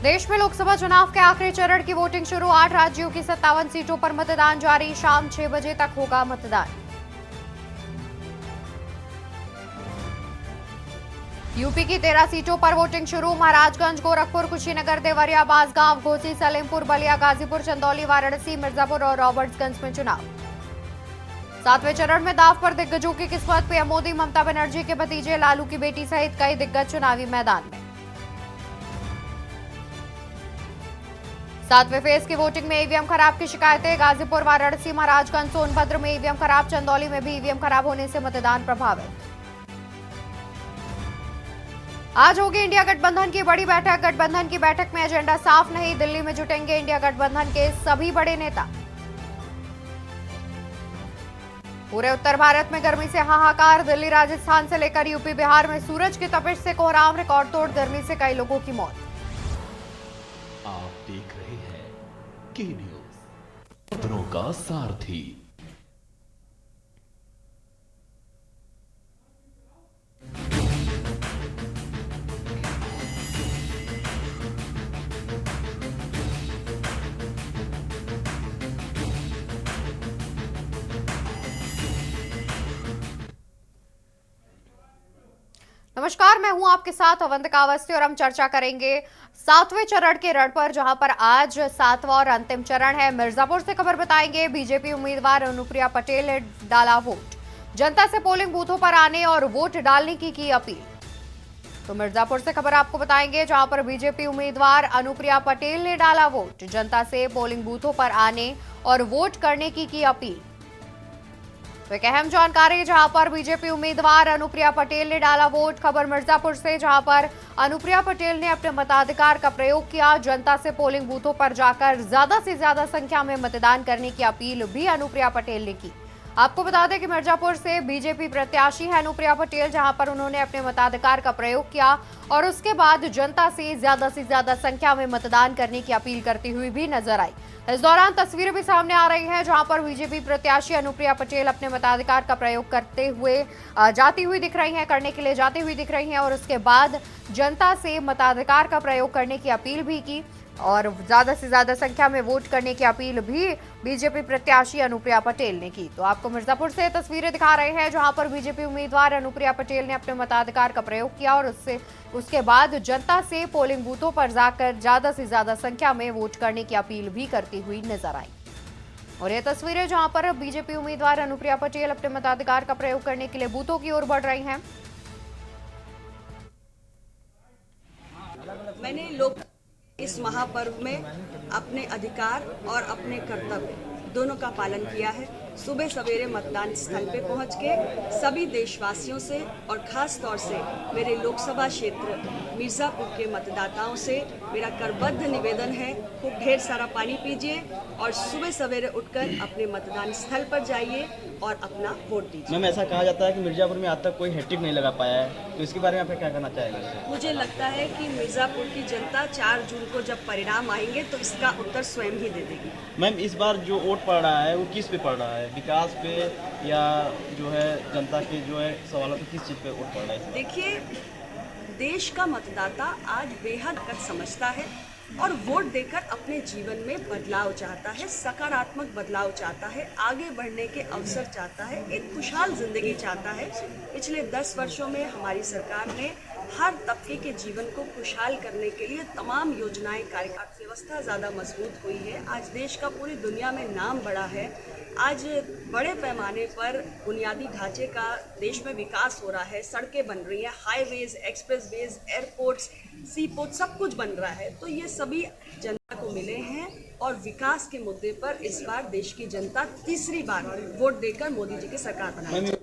देश में लोकसभा चुनाव के आखिरी चरण की वोटिंग शुरू। 8 राज्यों की 57 सीटों पर मतदान जारी। शाम 6 बजे तक होगा मतदान। यूपी की 13 सीटों पर वोटिंग शुरू। महाराजगंज, गोरखपुर, कुशीनगर, देवरिया, बांसगांव, घोसी, सलेमपुर, बलिया, गाजीपुर, चंदौली, वाराणसी, मिर्जापुर और रॉबर्ट्सगंज में चुनाव। 7वें चरण में दांव पर दिग्गजों की किस्मत। पीएम मोदी, ममता बनर्जी के भतीजे, लालू की बेटी सहित कई दिग्गज चुनावी मैदान में। 7वें फेज की वोटिंग में ईवीएम खराब की शिकायतें। गाजीपुर, वाराणसी, महाराजगंज, सोनभद्र में ईवीएम खराब। चंदौली में भी ईवीएम खराब होने से मतदान प्रभावित। आज होगी इंडिया गठबंधन की बड़ी बैठक। गठबंधन की बैठक में एजेंडा साफ नहीं। दिल्ली में जुटेंगे इंडिया गठबंधन के सभी बड़े नेता। पूरे उत्तर भारत में गर्मी से हाहाकार। दिल्ली, राजस्थान से लेकर यूपी, बिहार में सूरज की तपिश से कोहराम। रिकॉर्ड तोड़ गर्मी से कई लोगों की मौत। आप देख रहे हैं के न्यूज, खबरों का सारथी। नमस्कार, मैं हूं आपके साथ अवंतिका अवस्थी और हम चर्चा करेंगे 7वें चरण के रण पर, जहां पर आज 7वां और अंतिम चरण है। मिर्जापुर से खबर बताएंगे। बीजेपी उम्मीदवार अनुप्रिया पटेल ने डाला वोट। जनता से पोलिंग बूथों पर आने और वोट डालने की अपील। तो मिर्जापुर से खबर आपको बताएंगे, जहां पर बीजेपी उम्मीदवार अनुप्रिया पटेल ने डाला वोट। जनता से पोलिंग बूथों पर आने और वोट करने की अपील। तो एक अहम जानकारी, जहां पर बीजेपी उम्मीदवार अनुप्रिया पटेल ने डाला वोट। खबर मिर्जापुर से, जहां पर अनुप्रिया पटेल ने अपने मताधिकार का प्रयोग किया। जनता से पोलिंग बूथों पर जाकर ज्यादा से ज्यादा संख्या में मतदान करने की अपील भी अनुप्रिया पटेल ने की। आपको बता दें कि मिर्जापुर से बीजेपी प्रत्याशी है अनुप्रिया पटेल, जहां पर उन्होंने अपने मताधिकार का प्रयोग किया और उसके बाद जनता से ज्यादा संख्या में मतदान करने की अपील करती हुई भी नजर आई। इस दौरान तस्वीरें भी सामने आ रही हैं, जहां पर बीजेपी प्रत्याशी अनुप्रिया पटेल अपने मताधिकार का प्रयोग करते हुए जाती हुई दिख रही हैं, करने के लिए जाती हुई दिख रही हैं और उसके बाद जनता से मताधिकार का प्रयोग करने की अपील भी की और ज्यादा से ज्यादा संख्या में वोट करने की अपील भी बीजेपी प्रत्याशी अनुप्रिया पटेल ने की। तो आपको मिर्जापुर से तस्वीरें दिखा रहे हैं, जहां पर बीजेपी उम्मीदवार अनुप्रिया पटेल ने अपने मताधिकार का प्रयोग किया और उसके बाद जनता से पोलिंग बूथों पर जाकर ज्यादा से ज्यादा संख्या में वोट करने की अपील भी करती हुई नजर आई। और ये तस्वीरें जहां पर बीजेपी उम्मीदवार अनुप्रिया पटेल अपने मताधिकार का प्रयोग करने के लिए बूथों की ओर बढ़ रही हैं। मैंने इस महापर्व में अपने अधिकार और अपने कर्तव्य दोनों का पालन किया है। सुबह सवेरे मतदान स्थल पे पहुंच के सभी देशवासियों से और खास तौर से मेरे लोकसभा क्षेत्र मिर्जापुर के मतदाताओं से मेरा करबद्ध निवेदन है, खूब ढेर सारा पानी पीजिए और सुबह सवेरे उठकर अपने मतदान स्थल पर जाइए और अपना वोट दीजिए। मैम, ऐसा कहा जाता है कि मिर्जापुर में आज तक कोई हैट्रिक नहीं लगा पाया है, तो इसके बारे में आप क्या कहना चाहेंगे? मुझे लगता है कि मिर्जापुर की जनता 4 जून को जब परिणाम आएंगे तो इसका उत्तर स्वयं ही दे देगी। मैम, इस बार जो वोट पड़ रहा है वो किस पे पड़ रहा है, विकास पे या जो है जनता के जो है सवालों पे, किस चीज़ पे वोट पड़ रहा है? देखिए, देश का मतदाता आज बेहद कट समझता है और वोट देकर अपने जीवन में बदलाव चाहता है, सकारात्मक बदलाव चाहता है, आगे बढ़ने के अवसर चाहता है, एक खुशहाल जिंदगी चाहता है। पिछले 10 वर्षों में हमारी सरकार ने हर तबके के जीवन को खुशहाल करने के लिए तमाम योजनाएं, अर्थव्यवस्था ज़्यादा मजबूत हुई है। आज देश का पूरी दुनिया में नाम बढ़ा है। आज बड़े पैमाने पर बुनियादी ढांचे का देश में विकास हो रहा है, सड़कें बन रही हैं, हाईवेज, एक्सप्रेसवेज, एयरपोर्ट्स, सी पोर्ट, सब कुछ बन रहा है। तो ये सभी जनता को मिले हैं और विकास के मुद्दे पर इस बार देश की जनता तीसरी बार वोट देकर मोदी जी की सरकार बनाएगी।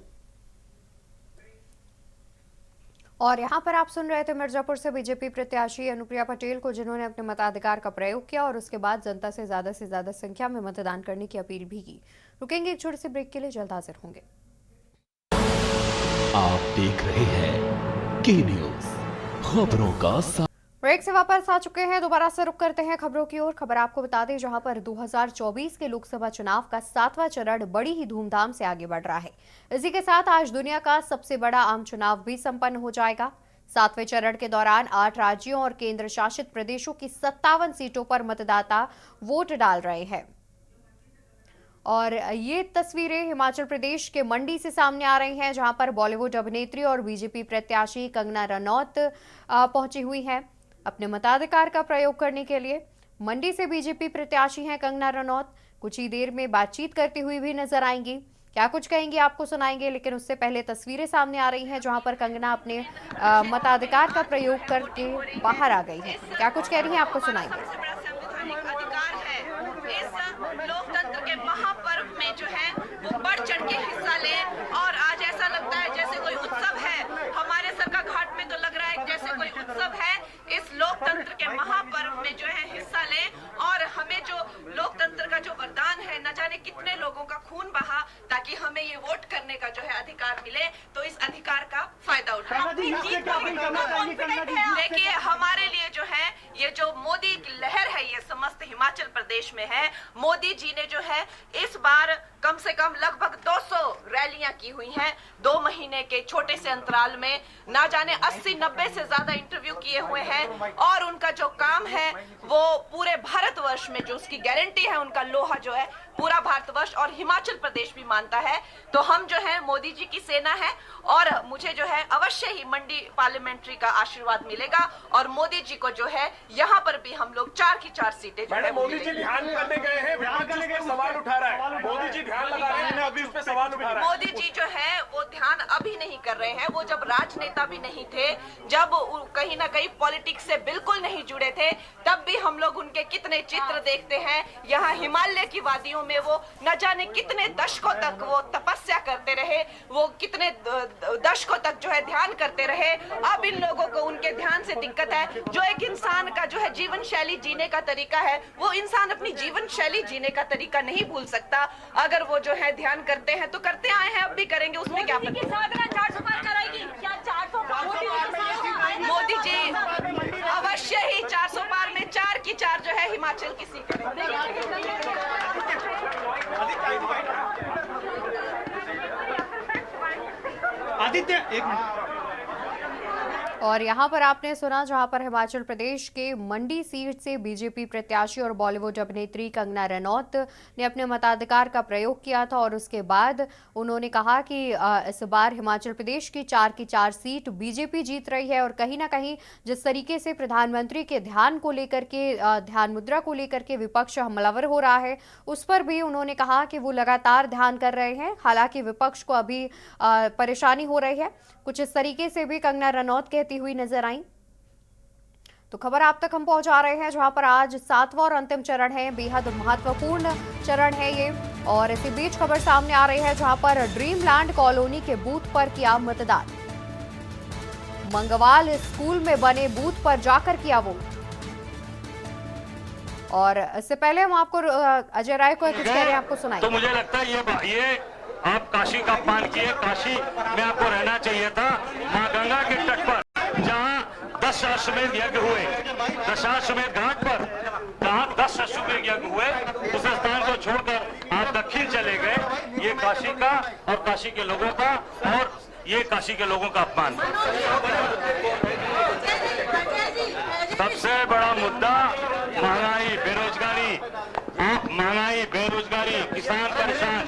और यहाँ पर आप सुन रहे थे मिर्जापुर से बीजेपी प्रत्याशी अनुप्रिया पटेल को, जिन्होंने अपने मताधिकार का प्रयोग किया और उसके बाद जनता से ज्यादा संख्या में मतदान करने की अपील भी की। रुकेंगे एक छोटे से ब्रेक के लिए, जल्द हाजिर होंगे। आप देख रहे हैं के न्यूज, खबरों का ब्रेक से वापस आ चुके हैं। दोबारा से रुक करते हैं खबरों की ओर। खबर आपको बता दें, जहां पर 2024 के लोकसभा चुनाव का 7वां चरण बड़ी ही धूमधाम से आगे बढ़ रहा है। इसी के साथ आज दुनिया का सबसे बड़ा आम चुनाव भी संपन्न हो जाएगा। सातवें चरण के दौरान 8 राज्यों और केंद्र शासित प्रदेशों की 57 सीटों पर मतदाता वोट डाल रहे हैं। और ये तस्वीरें हिमाचल प्रदेश के मंडी से सामने आ रही हैं, जहां पर बॉलीवुड अभिनेत्री और बीजेपी प्रत्याशी कंगना रनौत पहुंची हुई हैं अपने मताधिकार का प्रयोग करने के लिए। मंडी से बीजेपी प्रत्याशी हैं कंगना रनौत, कुछ ही देर में बातचीत करती हुई भी नजर आएंगी। क्या कुछ कहेंगी आपको सुनाएंगे, लेकिन उससे पहले तस्वीरें सामने आ रही हैं जहां पर कंगना अपने मताधिकार का प्रयोग करके बाहर आ गई है। क्या कुछ कह रही हैं आपको सुनाएंगे। अधिकार है इस लोकतंत्र के महापर्व में जो है वो बढ़ चढ़ के हिस्सा ले। और आज ऐसा लगता है जैसे कोई उत्सव है, हमारे सरका घाट में तो लग रहा है जैसे कोई उत्सव है। इस लोकतंत्र के महापर्व में जो है हिस्सा ले और हमें जो लोकतंत्र का जो वरदान है, न जाने कितने लोगों का खून बहा ताकि हमें ये वोट करने का जो है अधिकार मिले, तो इस अधिकार का फायदा उठाए। देखिए, हमारे लिए जो है ये जो मोदी की लहर है ये समस्त हिमाचल प्रदेश में है। मोदी जी ने जो है इस बार कम से कम लगभग 200 रैलियां की हुई हैं। 2 महीने के छोटे से अंतराल में ना जाने 80-90 से ज्यादा इंटरव्यू किए हुए हैं। और उनका जो काम है वो पूरे भारतवर्ष में जो उसकी गारंटी है, उनका लोहा जो है पूरा भारतवर्ष और हिमाचल प्रदेश भी मानता है। तो हम जो है मोदी जी की सेना है और मुझे जो है अवश्य ही मंडी पार्लियामेंट्री का आशीर्वाद मिलेगा और मोदी जी को जो है यहाँ पर भी हम लोग 4 की 4 सीटें जो है मोदी जी ध्यान करने गए हैं, विपक्ष पे सवाल उठा रहा है। मोदी जी ध्यान लगा रहे हैं, अभी उस पे सवाल उठा रहा है। मोदी जी जो है वो ध्यान अभी नहीं कर रहे हैं। वो जब राजनेता भी नहीं थे, जब कहीं ना कहीं पॉलिटिक्स से बिल्कुल नहीं जुड़े थे, तब भी हम लोग उनके कितने चित्र देखते हैं। यहाँ हिमालय की वादियों में वो न जाने कितने दशकों तक वो तपस्या करते रहे, वो कितने दशकों तक जो है ध्यान करते रहे। अब इन लोगों को उनके ध्यान से दिक्कत है। जो एक इंसान का जो है जीवन शैली जीने का तरीका है, वो इंसान अपनी जीवन शैली जीने का तरीका नहीं भूल सकता। अगर वो जो है ध्यान करते हैं तो करते आए हैं, अब भी करेंगे, उसमें क्या पता। मोदी जी अवश्य ही 400 पार में 4 की 4 जो है हिमाचल की सीट आदित्य एक मिनट। और यहाँ पर आपने सुना जहाँ पर हिमाचल प्रदेश के मंडी सीट से बीजेपी प्रत्याशी और बॉलीवुड अभिनेत्री कंगना रनौत ने अपने मताधिकार का प्रयोग किया था और उसके बाद उन्होंने कहा कि इस बार हिमाचल प्रदेश की 4 की 4 सीट बीजेपी जीत रही है। और कहीं ना कहीं जिस तरीके से प्रधानमंत्री के ध्यान को लेकर के, ध्यान मुद्रा को लेकर के विपक्ष हमलावर हो रहा है, उस पर भी उन्होंने कहा कि वो लगातार ध्यान कर रहे हैं। हालांकि विपक्ष को अभी परेशानी हो रही है। कुछ इस तरीके से भी कंगना रनौत कहती हुई नजर आई। तो खबर आप तक हम पहुंचा रहे हैं, जहां पर आज 7वां और अंतिम चरण है। बेहद महत्वपूर्ण चरण है ये। और इसी बीच खबर सामने आ रही है जहां पर ड्रीमलैंड कॉलोनी के बूथ पर किया मतदान। मंगवाल स्कूल में बने बूथ पर जाकर किया वोट। और इससे पहले हम आपको अजय राय को कुछ कह रहे हैं, आपको सुनाएंगे। तो मुझे लगता है ये आप काशी का अपमान किए। काशी में आपको रहना चाहिए था, माँ गंगा के तट पर, जहाँ 10 अश्वमेध यज्ञ हुए, दशाश्वमेध घाट पर जहाँ 10 अश्वमेध यज्ञ हुए, उस स्थान को छोड़कर आप दक्षिण चले गए। ये काशी का और काशी के लोगों का और ये काशी के लोगों का अपमान। सबसे बड़ा मुद्दा महंगाई, बेरोजगारी, किसान परेशान,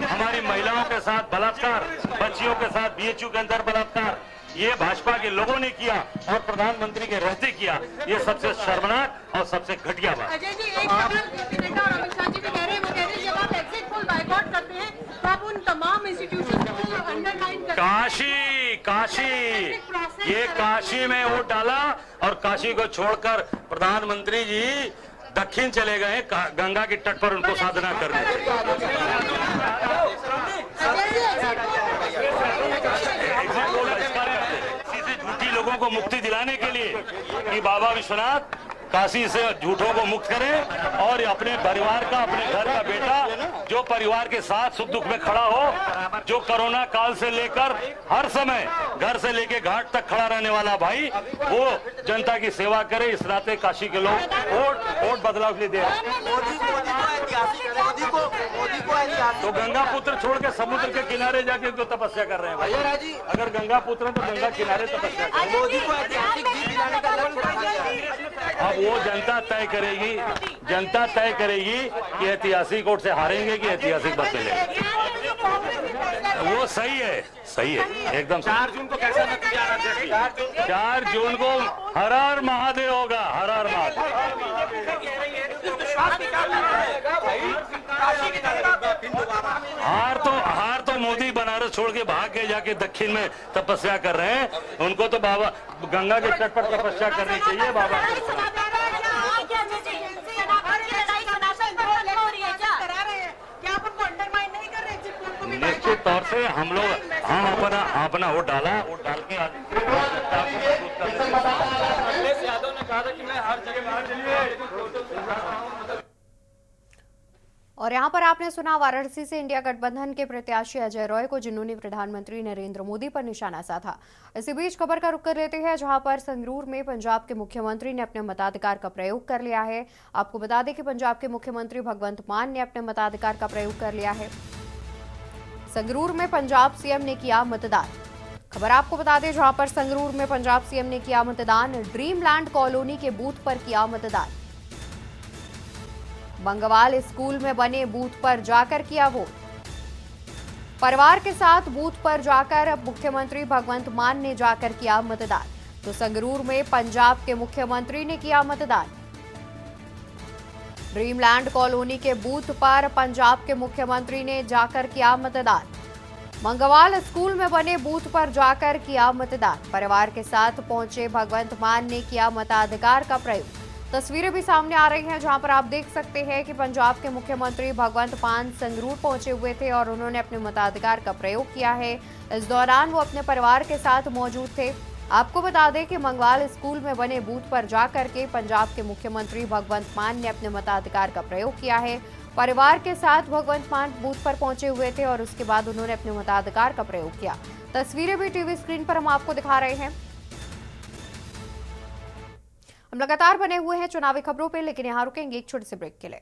हमारी महिलाओं के साथ बलात्कार, बच्चियों के साथ बीएचयू के अंदर बलात्कार, ये भाजपा के लोगों ने किया और प्रधानमंत्री के रहते किया। ये सबसे शर्मनाक और सबसे घटिया बात। अजय जी, एक खबर नेता और अमित शाह जी भी कह रहे हैं, वो कह रहे हैं जब आप एग्जिट पोल बायकॉट करते हैं तो आप उन तमाम इंस्टीट्यूशंस को अंडरमाइन करते हैं। काशी, ये काशी में वोट डाला और काशी को छोड़कर प्रधानमंत्री जी दक्षिण चले गए, गंगा के तट पर उनको साधना करने। झूठी लोगों को मुक्ति दिलाने के लिए कि बाबा विश्वनाथ काशी से झूठों को मुक्त करें और अपने परिवार का, अपने घर का बेटा जो परिवार के साथ सुख दुख में खड़ा हो, जो कोरोना काल से लेकर हर समय घर से लेकर घाट तक खड़ा रहने वाला भाई, वो जनता की सेवा करे। इस नाते काशी के लोग वोट बदलाव के लिए दे रहे हैं। तो गंगा पुत्र छोड़ के समुद्र के किनारे जाके क्यों तपस्या कर रहे हैं भाई? अगर गंगा पुत्र है तो गंगा किनारे तपस्या करें। मोदी को ऐतिहासिक जीत दिलाने का लक्ष्य। अब वो जनता तय करेगी, जनता तय करेगी कि ऐतिहासिक वोट से हारेंगे कि ऐतिहासिक मत मिलेंगे। वो सही है, सही है एकदम। 4 जून को कैसा नतीजा आना चाहिए? 4 जून को हर हर महादेव होगा, हर हर महादेव। हार तो मोदी बनारस छोड़ के भाग के जाके दक्षिण में तपस्या कर रहे हैं। उनको तो बाबा गंगा के तट पर तपस्या करनी चाहिए बाबा। निश्चित तौर से हम अपना वोट डाल के यादव ने कहा था कि मैं हर जगह और यहाँ पर आपने सुना वाराणसी से इंडिया गठबंधन के प्रत्याशी अजय रॉय को, जिन्होंने प्रधानमंत्री नरेंद्र मोदी पर निशाना साधा। इसी बीच खबर का रुख कर लेते हैं, जहां पर संगरूर में पंजाब के मुख्यमंत्री ने अपने मताधिकार का प्रयोग कर लिया है। आपको बता दें कि पंजाब के मुख्यमंत्री भगवंत मान ने अपने मताधिकार का प्रयोग कर लिया है। संगरूर में पंजाब सीएम ने किया मतदान। खबर आपको बता दें, जहां पर संगरूर में पंजाब सीएम ने किया मतदान। ड्रीमलैंड कॉलोनी के बूथ पर किया मतदान। बंगवाल स्कूल में बने बूथ पर जाकर किया वोट। परिवार के साथ बूथ पर जाकर मुख्यमंत्री भगवंत मान ने जाकर किया मतदान। तो संगरूर में पंजाब के मुख्यमंत्री ने किया मतदान। ड्रीमलैंड कॉलोनी के बूथ पर पंजाब के मुख्यमंत्री ने जाकर किया मतदान। मंगवाल स्कूल में बने बूथ पर जाकर किया मतदान। परिवार के साथ पहुंचे भगवंत मान ने किया मताधिकार का प्रयोग। तस्वीरें भी सामने आ रही हैं, जहां पर आप देख सकते हैं कि पंजाब के मुख्यमंत्री भगवंत मान संगरूर पहुंचे हुए थे और उन्होंने अपने मताधिकार का प्रयोग किया है। इस दौरान वो अपने परिवार के साथ मौजूद थे। आपको बता दें कि मंगवाल स्कूल में बने बूथ पर जाकर के पंजाब के मुख्यमंत्री भगवंत मान ने अपने मताधिकार का प्रयोग किया है। परिवार के साथ भगवंत मान बूथ पर पहुंचे हुए थे और उसके बाद उन्होंने अपने मताधिकार का प्रयोग किया। तस्वीरें भी टीवी स्क्रीन पर हम आपको दिखा रहे हैं। हम लगातार बने हुए हैं चुनावी खबरों पे, लेकिन यहाँ रुकेंगे एक छोटे से ब्रेक के लिए।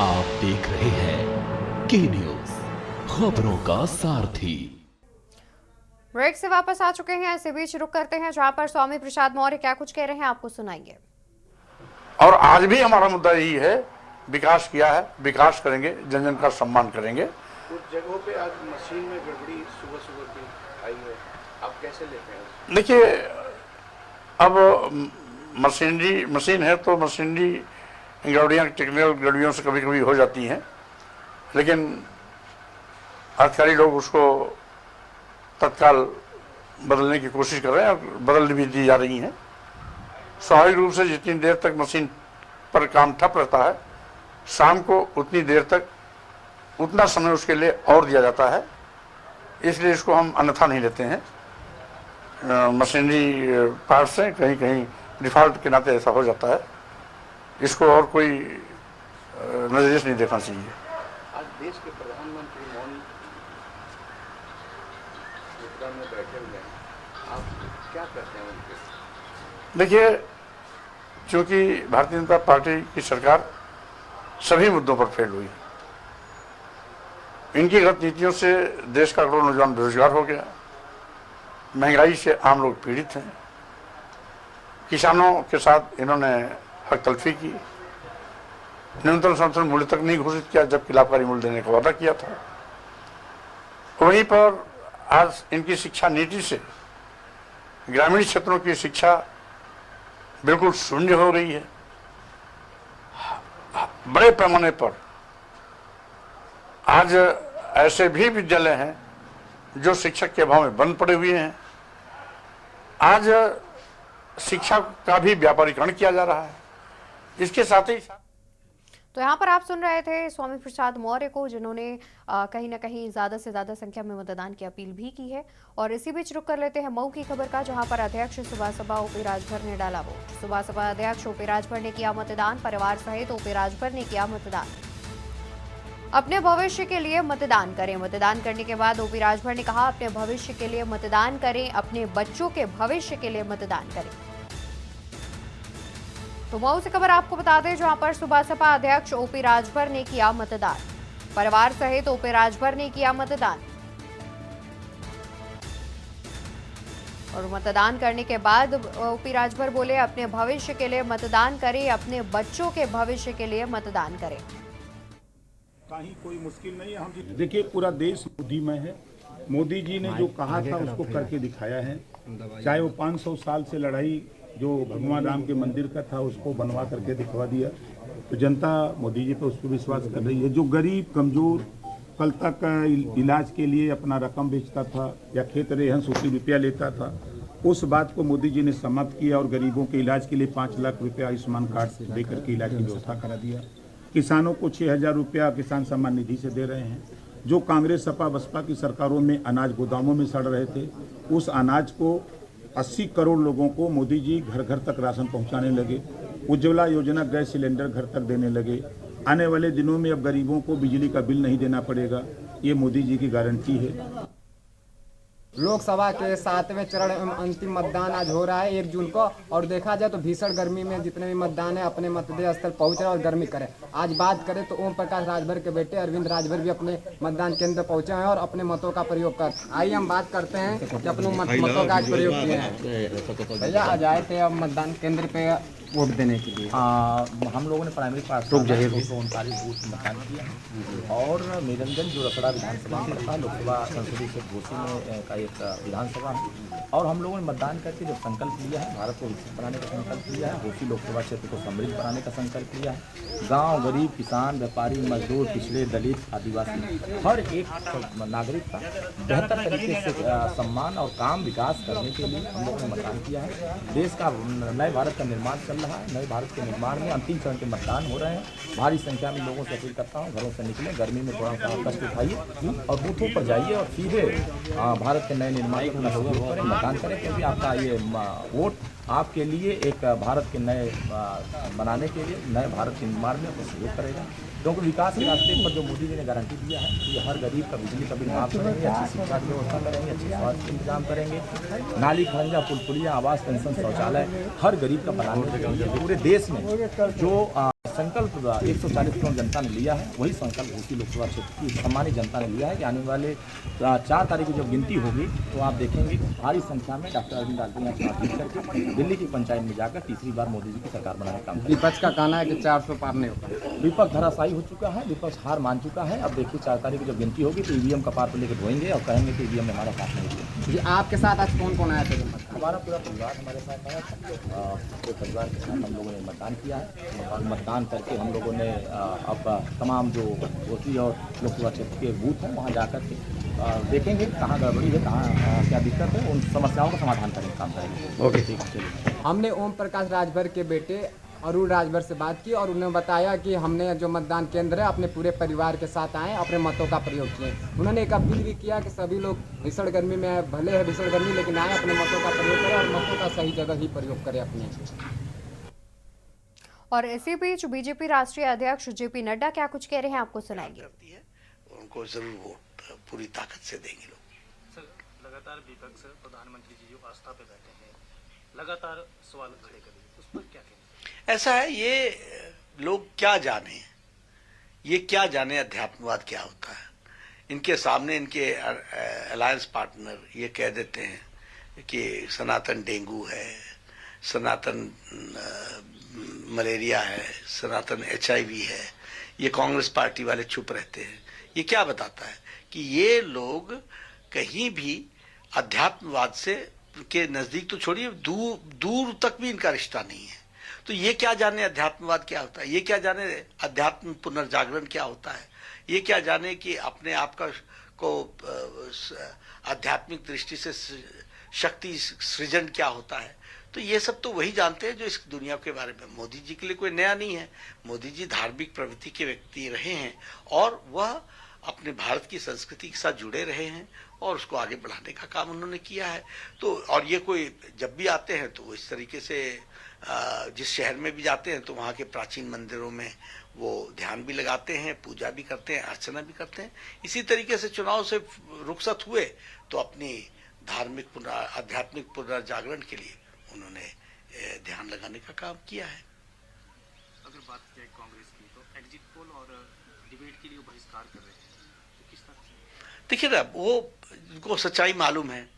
आप देख रहे हैं के न्यूज, खबरों का सारथी। ब्रेक से वापस आ चुके हैं। इसी बीच रुक करते हैं जहां पर स्वामी प्रसाद मौर्य क्या कुछ कह रहे हैं, आपको सुनाएंगे। और आज भी हमारा मुद्दा यही है, विकास किया है, विकास करेंगे, जन जन का सम्मान करेंगे। कुछ जगहों पे आज मशीन में गड़बड़ी सुबह की आई है, आप कैसे लेते हैं? देखिए, अब मशीन है तो मशीनरी गड़बड़ियाँ, टेक्निकल गड़बड़ियों से कभी कभी हो जाती हैं, लेकिन अधिकारी लोग उसको तत्काल बदलने की कोशिश कर रहे हैं और बदल भी दी जा रही हैं। स्वाभाविक रूप से जितनी देर तक मशीन पर काम ठप रहता है, शाम को उतनी देर तक उतना समय उसके लिए और दिया जाता है, इसलिए इसको हम अन्यथा नहीं लेते हैं। मशीनरी पार्ट से कहीं कहीं डिफॉल्ट के नाते ऐसा हो जाता है, इसको और कोई नजरिए से नहीं देखना चाहिए। आज देश के प्रधानमंत्री मौन मुद्रा में बैठे हुए हैं, आप क्या कहते हैं उनके? देखिए, चूंकि भारतीय जनता पार्टी की सरकार सभी मुद्दों पर फेल हुई, इनकी गलत नीतियों से देश का करोड़ों नौजवान बेरोजगार हो गया, महंगाई से आम लोग पीड़ित हैं, किसानों के साथ इन्होंने हक तलफी की, न्यूनतम समर्थन मूल्य तक नहीं घोषित किया जबकि लाभकारी मूल्य देने का वादा किया था। वहीं पर आज इनकी शिक्षा नीति से ग्रामीण क्षेत्रों की शिक्षा बिल्कुल शून्य हो रही है। बड़े पैमाने पर आज ऐसे भी विद्यालय हैं जो शिक्षक के अभाव में बंद पड़े हुए हैं। आज शिक्षा का भी व्यापारीकरण किया जा रहा है। इसके साथ ही तो यहाँ पर आप सुन रहे थे स्वामी प्रसाद मौर्य को, जिन्होंने कहीं ना कहीं ज़्यादा से ज़्यादा संख्या में मतदान की अपील भी की है। और इसी बीच रुक कर लेते हैं मऊ की खबर का, जहाँ पर अध्यक्ष सुभाषपा ओपी राजभर ने डाला वोट। सुभाषपा अध्यक्ष ओपी राजभर ने किया मतदान, परिवार सहित ओपी राजभर ने किया मतदान। अपने भविष्य के लिए मतदान करें। मतदान करने के बाद ओपी राजभर ने कहा, अपने भविष्य के लिए मतदान करें, अपने बच्चों के भविष्य के लिए मतदान करें। तो मऊ से खबर आपको बता दें, जहां पर सुभाषपा अध्यक्ष ओपी राजभर ने किया मतदान, परिवार सहित ओपी राजभर ने किया मतदान। और मतदान करने के बाद ओपी राजभर बोले, अपने भविष्य के लिए मतदान करें, अपने बच्चों के भविष्य के लिए मतदान करें। कहीं कोई मुश्किल नहीं है। हम देखिए, पूरा देश मोदीमय है। मोदी जी ने जो कहा था उसको करके दिखाया है। चाहे वो 500 साल से लड़ाई जो भगवान राम के मंदिर का था उसको बनवा करके दिखवा दिया, तो जनता मोदी जी पे उस पर विश्वास कर रही है। जो गरीब कमजोर कल तक इलाज के लिए अपना रकम बेचता था या खेत रेहन सूती रुपया लेता था, उस बात को मोदी जी ने समाप्त किया और गरीबों के इलाज के लिए 5 लाख रुपया आयुष्मान कार्ड दे करके इलाज की व्यवस्था करा दिया। किसानों को 6,000 रुपया किसान सम्मान निधि से दे रहे हैं। जो कांग्रेस सपा बसपा की सरकारों में अनाज गोदामों में सड़ रहे थे, उस अनाज को 80 करोड़ लोगों को मोदी जी घर घर तक राशन पहुंचाने लगे। उज्ज्वला योजना गैस सिलेंडर घर तक देने लगे। आने वाले दिनों में अब गरीबों को बिजली का बिल नहीं देना पड़ेगा, ये मोदी जी की गारंटी है। लोकसभा के 7वें चरण अंतिम मतदान आज हो रहा है 1 जून को, और देखा जाए तो भीषण गर्मी में जितने भी मतदान है अपने मतदेय स्थल पहुंच रहे और गर्मी करें। आज बात करें तो ओम प्रकाश राजभर के बेटे अरविंद राजभर भी अपने मतदान केंद्र पहुंचे हैं और अपने मतों का प्रयोग कर। आइए हम बात करते हैं कि अपने मतों का आज प्रयोग किए हैं। भैया आज आए थे अब मतदान केंद्र पे वोट देने के लिए। हम लोगों ने प्राइमरी पास 239 बूथ मतदान किया और निरंजन जो रसड़ा विधानसभा में था, लोकसभा संसदीय क्षेत्र घोसी में का एक विधानसभा में, और हम लोगों ने मतदान करके जो संकल्प लिया है, भारत को विकसित बनाने का संकल्प लिया है, घोसी लोकसभा क्षेत्र को समृद्ध बनाने का संकल्प लिया है। गाँव गरीब किसान व्यापारी मजदूर पिछड़े दलित आदिवासी हर एक नागरिक का बेहतर तरीके से सम्मान और काम विकास करने के लिए हम लोगों ने मतदान किया है। देश का नए भारत का निर्माण चल रहा है। नए भारत के निर्माण में अंतिम चरण के मतदान हो रहे हैं। भारी संख्या में लोगों से अपील करता हूं, घरों से निकले, गर्मी में थोड़ा सा कष्ट उठाइए और बूथों पर जाइए और सीधे भारत के नए निर्माण को मतदान करें, क्योंकि आपका ये वोट आपके लिए एक भारत के नए बनाने के लिए, नए भारत के निर्माण में सहयोग करेगा। क्योंकि विकास के रास्ते पर जो मोदी जी ने गारंटी दिया है कि हर गरीब का बिजली का बिल माफ करेंगे, अच्छी शिक्षा की व्यवस्था करेंगे, अच्छे स्वास्थ्य के इंतजाम करेंगे, नाली खंजा पुल पुलिया आवास पेंशन शौचालय हर गरीब का बनाने के लिए पूरे देश में जो संकल्प 140 करोड़ जनता ने लिया है, वही संकल्प घोसी लोकसभा क्षेत्र की सम्मानित जनता ने लिया है कि आने वाले 4 तारीख को जब गिनती होगी तो आप देखेंगे भारी संख्या में डॉक्टर अरविंद राजभर यहाँ चुनाव जीत करके दिल्ली की पंचायत में जाकर तीसरी बार मोदी जी की सरकार बनाने का काम। विपक्ष का कहना है कि 400 पार नहीं होगा। विपक्ष धराशायी हो चुका है, विपक्ष हार मान चुका है। अब देखिए 4 तारीख को जब गिनती होगी तो ईवीएम का पार पर लेकर धोएंगे और कहेंगे कि ईवीएम ने हमारा साथ नहीं दिया। जी आपके साथ आज कौन कौन आया था? हमारा पूरा परिवार हमारे साथ आया था। पूरे परिवार के साथ हम लोगों ने मतदान किया है। मतदान करके हम लोगों ने अब तमाम जो घोसी और लोकसभा क्षेत्र के बूथ हैं वहाँ जाकर के देखेंगे कहाँ गड़बड़ी है, कहाँ क्या दिक्कत है, उन समस्याओं का समाधान करेंगे, काम करेंगे। ओके, ठीक है, चलिए। हमने ओम प्रकाश राजभर के बेटे अरुण राजभर से बात की और उन्होंने बताया कि हमने जो मतदान केंद्र है अपने पूरे परिवार के साथ आए, अपने मतों का प्रयोग किए। उन्होंने एक अपील भी किया कि सभी लोग भीषण गर्मी में, भले है भीषण गर्मी, लेकिन आए अपने मतों का प्रयोग करें और मतों का सही जगह ही प्रयोग करें अपने। और इसी बीच बीजेपी राष्ट्रीय अध्यक्ष जेपी नड्डा क्या कुछ कह रहे हैं, आपको सुनाएंगे। उनको जरूर वोट पूरी ताकत से देंगे लोग। सर, लगातार विपक्ष प्रधानमंत्री जी जो आस्था पे बैठे हैं, लगातार सवाल खड़े करें, उस पर क्या कहें? ऐसा है, ये लोग क्या जाने, ये क्या जाने अध्यात्मवाद क्या होता है। इनके सामने इनके अलायंस पार्टनर ये कह देते हैं कि सनातन डेंगू है, सनातन मलेरिया है, सनातन HIV है। ये कांग्रेस पार्टी वाले चुप रहते हैं। ये क्या बताता है कि ये लोग कहीं भी अध्यात्मवाद से के नजदीक तो छोड़िए, दूर तक भी इनका रिश्ता नहीं है। तो ये क्या जाने अध्यात्मवाद क्या होता है, ये क्या जाने अध्यात्म पुनर्जागरण क्या होता है, ये क्या जाने कि अपने आप का को आध्यात्मिक दृष्टि से शक्ति सृजन क्या होता है। तो ये सब तो वही जानते हैं जो इस दुनिया के बारे में। मोदी जी के लिए कोई नया नहीं है। मोदी जी धार्मिक प्रवृत्ति के व्यक्ति रहे हैं और वह अपने भारत की संस्कृति के साथ जुड़े रहे हैं और उसको आगे बढ़ाने का काम उन्होंने किया है। तो और ये कोई जब भी आते हैं तो इस तरीके से जिस शहर में भी जाते हैं तो वहाँ के प्राचीन मंदिरों में वो ध्यान भी लगाते हैं, पूजा भी करते हैं, अर्चना भी करते हैं। इसी तरीके से चुनाव से रुखसत हुए तो अपनी धार्मिक आध्यात्मिक पुनर्जागरण के लिए उन्होंने ध्यान लगाने का काम किया है। अगर बात करें कांग्रेस की तो एग्जिट पोल और डिबेट के लिए बहिष्कार कर रहे हैं, तो किस तरह से? देखिए ना, वो को सच्चाई मालूम है।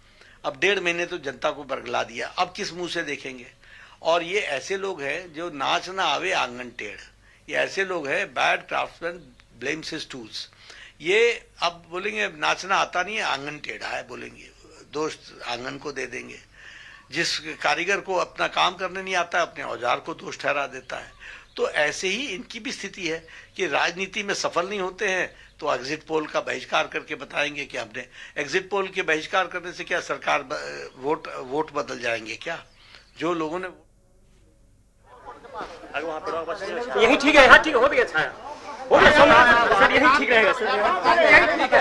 अब 1.5 महीने तो जनता को बरगला दिया, अब किस मुंह से देखेंगे। और ये ऐसे लोग हैं जो नाच ना आवे आंगन टेढ़, ये ऐसे लोग हैं bad craftsman blames his tools. ये अब बोलेंगे नाचना आता नहीं है, आंगन टेढ़ा है, बोलेंगे दोष आंगन को दे देंगे। जिस कारीगर को अपना काम करने नहीं आता अपने औजार को दोष ठहरा देता है। तो ऐसे ही इनकी भी स्थिति है कि राजनीति में सफल नहीं होते हैं तो एग्जिट पोल का बहिष्कार करके बताएंगे कि हमने एग्जिट पोल के बहिष्कार करने से क्या सरकार वोट बदल जाएंगे क्या? जो लोगों ने यही ठीक है, हाँ ठीक है, हो भी अच्छा है, हो गया सर, यही ठीक रहेगा सर,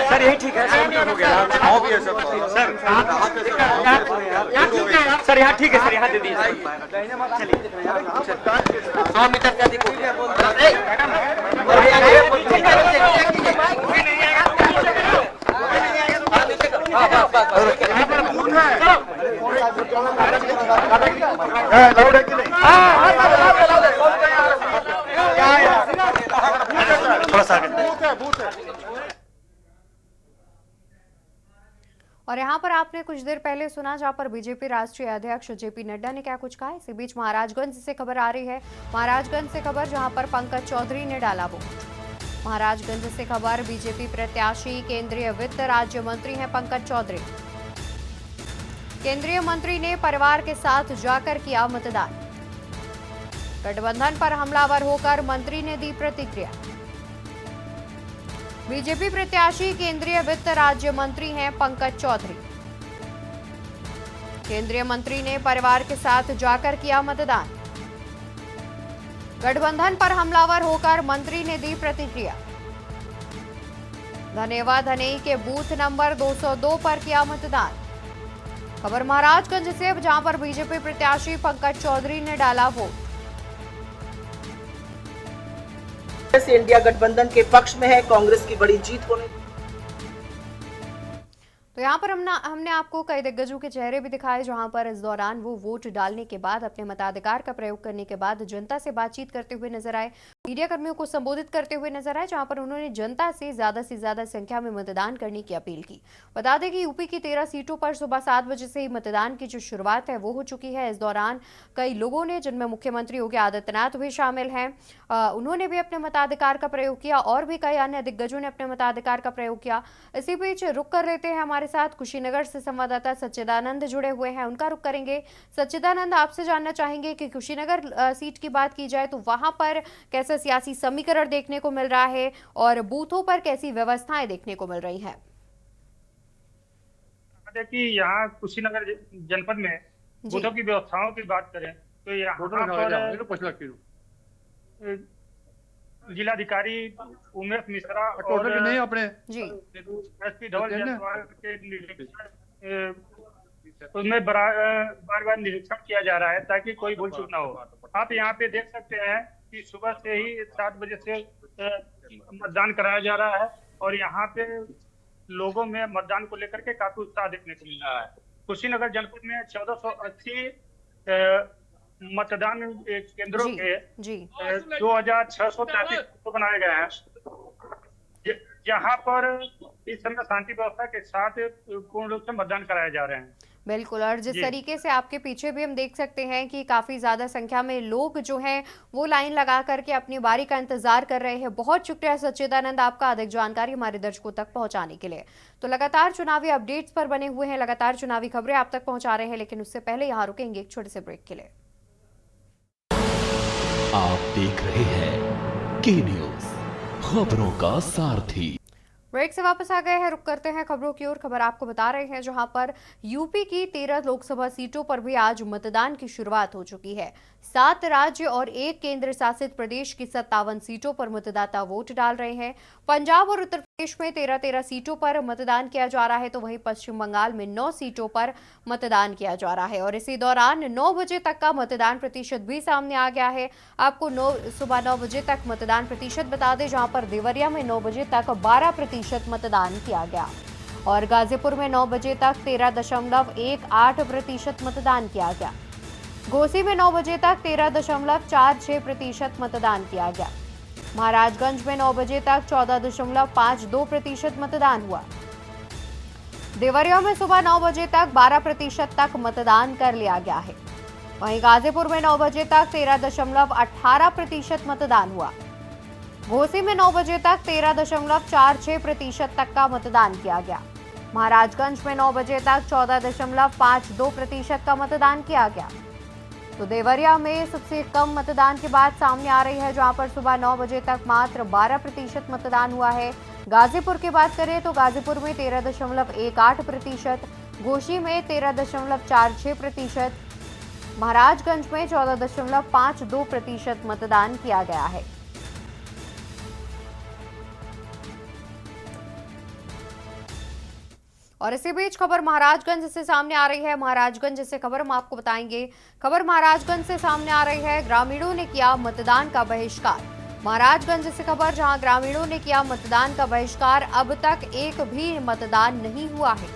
सर यही ठीक है सर, हो गया हो भी है सर, सर यहाँ ठीक है सर, यहाँ दे दीजिए 100 मीटर से अधिक और यहाँ पर आपने कुछ देर पहले सुना जहाँ पर बीजेपी राष्ट्रीय अध्यक्ष जेपी नड्डा ने क्या कुछ कहा। इसी बीच महाराजगंज से खबर आ रही है, महाराजगंज से खबर जहाँ पर पंकज चौधरी ने डाला वोट। महाराजगंज से खबर, बीजेपी प्रत्याशी केंद्रीय वित्त राज्य मंत्री हैं पंकज चौधरी। केंद्रीय मंत्री ने परिवार के साथ जाकर किया मतदान। गठबंधन पर हमलावर होकर मंत्री ने दी प्रतिक्रिया। बीजेपी प्रत्याशी केंद्रीय वित्त राज्य मंत्री हैं पंकज चौधरी। केंद्रीय मंत्री ने परिवार के साथ जाकर किया मतदान। गठबंधन पर हमलावर होकर मंत्री ने दी प्रतिक्रिया। धनेवा धनेई के बूथ नंबर 202 पर किया मतदान। खबर महाराजगंज से जहां पर बीजेपी प्रत्याशी पंकज चौधरी ने डाला वोट। इंडिया गठबंधन के पक्ष में है, कांग्रेस की बड़ी जीत होने। तो यहाँ पर हमने आपको कई दिग्गजों के चेहरे भी दिखाए जहां पर इस दौरान वो वोट डालने के बाद अपने मताधिकार का प्रयोग करने के बाद जनता से बातचीत करते हुए नजर आए, मीडिया कर्मियों को संबोधित करते हुए नजर आए, जहां पर उन्होंने जनता से ज्यादा संख्या में मतदान करने की अपील की। बता दें कि यूपी की 13 सीटों पर सुबह 7 बजे से ही मतदान की जो शुरुआत है वो हो चुकी है। इस दौरान कई लोगों ने, जिनमें मुख्यमंत्री योगी आदित्यनाथ भी शामिल हैं, उन्होंने भी अपने मताधिकार का प्रयोग किया और भी कई अन्य दिग्गजों ने अपने मताधिकार का प्रयोग किया। इसी बीच रुक कर लेते हैं हमारे साथ कुशीनगर से संवाददाता सच्चिदानंद जुड़े हुए हैं, उनका रुख करेंगे। सच्चिदानंद, आपसे जानना चाहेंगे कि कुशीनगर सीट की बात की जाए तो वहां पर कैसा सियासी समीकरण देखने को मिल रहा है और बूथों पर कैसी व्यवस्थाएं देखने को मिल रही हैं? कि यहाँ कुशीनगर जनपद में बूथों की व्यवस्थाओं की बात करें तो यहाँ पर जिलाधिकारी उमेश मिश्रा और एसपी धवल जायसवाल के निरीक्षण उसमें बार निरीक्षण किया जा रहा है ताकि कोई भूल चूक ना हो। आप यहाँ पे देख सकते हैं कि सुबह से ही 7 बजे से मतदान कराया जा रहा है और यहाँ पे लोगों में मतदान को लेकर के काफी उत्साह देखने को मिल रहा है। कुशीनगर जनपद में 1480 मतदान केंद्रों के 2633 बनाए गए हैं, यहाँ पर इस समय शांति व्यवस्था के साथ पूर्ण रूप से मतदान कराए जा रहे हैं। बिल्कुल, और जिस तरीके से आपके पीछे भी हम देख सकते हैं कि काफी ज्यादा संख्या में लोग जो हैं वो लाइन लगा करके अपनी बारी का इंतजार कर रहे हैं। बहुत शुक्रिया सच्चिदानंद आपका अधिक जानकारी हमारे दर्शकों तक पहुंचाने के लिए। तो लगातार चुनावी अपडेट्स पर बने हुए हैं, लगातार चुनावी खबरें आप तक पहुंचा रहे हैं, लेकिन उससे पहले यहाँ रुकेंगे एक छोटे से ब्रेक के लिए। आप देख रहे हैं के न्यूज़, खबरों का सारथी। ब्रेक से वापस आ गए हैं। रुक करते हैं खबरों की ओर। खबर आपको बता रहे हैं जहां पर यूपी की 13 लोकसभा सीटों पर भी आज मतदान की शुरुआत हो चुकी है। 7 राज्य और 1 केंद्र शासित प्रदेश की 57 सीटों पर मतदाता वोट डाल रहे हैं। पंजाब और उत्तर प्रदेश में 13 सीटों पर मतदान किया जा रहा है, तो वहीं पश्चिम बंगाल में 9 सीटों पर मतदान किया जा रहा है। और इसी दौरान 9 बजे तक का मतदान प्रतिशत भी सामने आ गया है। आपको सुबह 9 बजे तक मतदान प्रतिशत बता दें, जहां पर देवरिया में 9 बजे तक 12% मतदान किया गया और गाजीपुर में 9 बजे तक 13.18% मतदान किया गया। घोसी में 9 बजे तक 13.46% मतदान किया गया। महाराजगंज में 9 बजे तक 14.52% मतदान हुआ। देवरिया में सुबह 9 बजे तक 12% तक मतदान कर लिया गया है। वहीं गाजीपुर में 9 बजे तक 13.18% मतदान हुआ। घोसी में 9 बजे तक 13.46% तक का मतदान किया गया। महाराजगंज में 9 बजे तक 14.52% का मतदान किया गया। तो देवरिया में सबसे कम मतदान की बात सामने आ रही है, जहां पर सुबह 9 बजे तक मात्र 12% मतदान हुआ है। गाजीपुर की बात करें तो गाजीपुर में 13.18%, घोसी में 13.46%, महाराजगंज में 14.52% मतदान किया गया है। और इसी बीच खबर महाराजगंज से सामने आ रही है। महाराजगंज से खबर हम आपको बताएंगे। खबर महाराजगंज से सामने आ रही है। ग्रामीणों ने किया मतदान का बहिष्कार। महाराजगंज से खबर, जहां ग्रामीणों ने किया मतदान का बहिष्कार। अब तक एक भी मतदान नहीं हुआ है।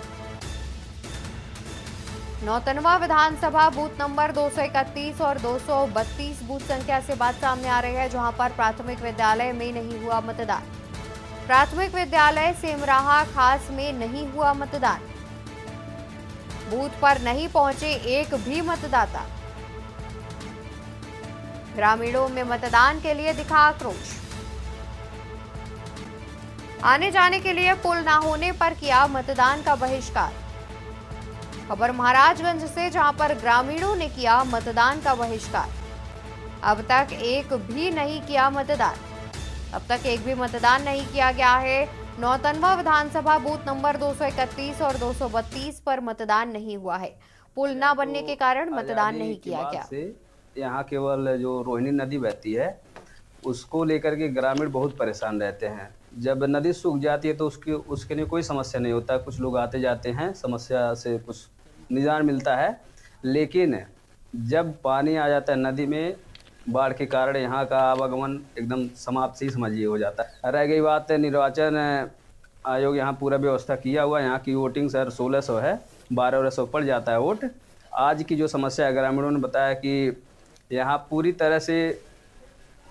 नौतनवा विधानसभा बूथ नंबर 231 और 232 बूथ संख्या से बात सामने आ रही है, जहां पर प्राथमिक विद्यालय में नहीं हुआ मतदान। प्राथमिक विद्यालय सेमराहा खास में नहीं हुआ मतदान। बूथ पर नहीं पहुंचे एक भी मतदाता। ग्रामीणों में मतदान के लिए दिखा आक्रोश। आने जाने के लिए पुल न होने पर किया मतदान का बहिष्कार। खबर महाराजगंज से, जहां पर ग्रामीणों ने किया मतदान का बहिष्कार। अब तक एक भी नहीं किया मतदान। अब तक एक भी मतदान नहीं किया गया है। नौतनवा विधानसभा बूथ नंबर 231 और 232 पर मतदान नहीं हुआ है। पुल न बनने के कारण मतदान नहीं किया गया। यहाँ केवल जो रोहिणी नदी बहती है उसको लेकर के ग्रामीण बहुत परेशान रहते हैं। जब नदी सूख जाती है तो उसके लिए कोई समस्या नहीं होता। कुछ लोग आते जाते हैं, समस्या से कुछ निजान मिलता है। लेकिन जब पानी आ जाता है नदी में, बाढ़ के कारण यहाँ का आवागमन एकदम समाप्त ही समझिए हो जाता है। रह गई बात निर्वाचन आयोग, यहाँ पूरा व्यवस्था किया हुआ। यहाँ की वोटिंग सर 1600 है, 1200 पड़ जाता है वोट। आज की जो समस्या है, ग्रामीणों ने बताया कि यहाँ पूरी तरह से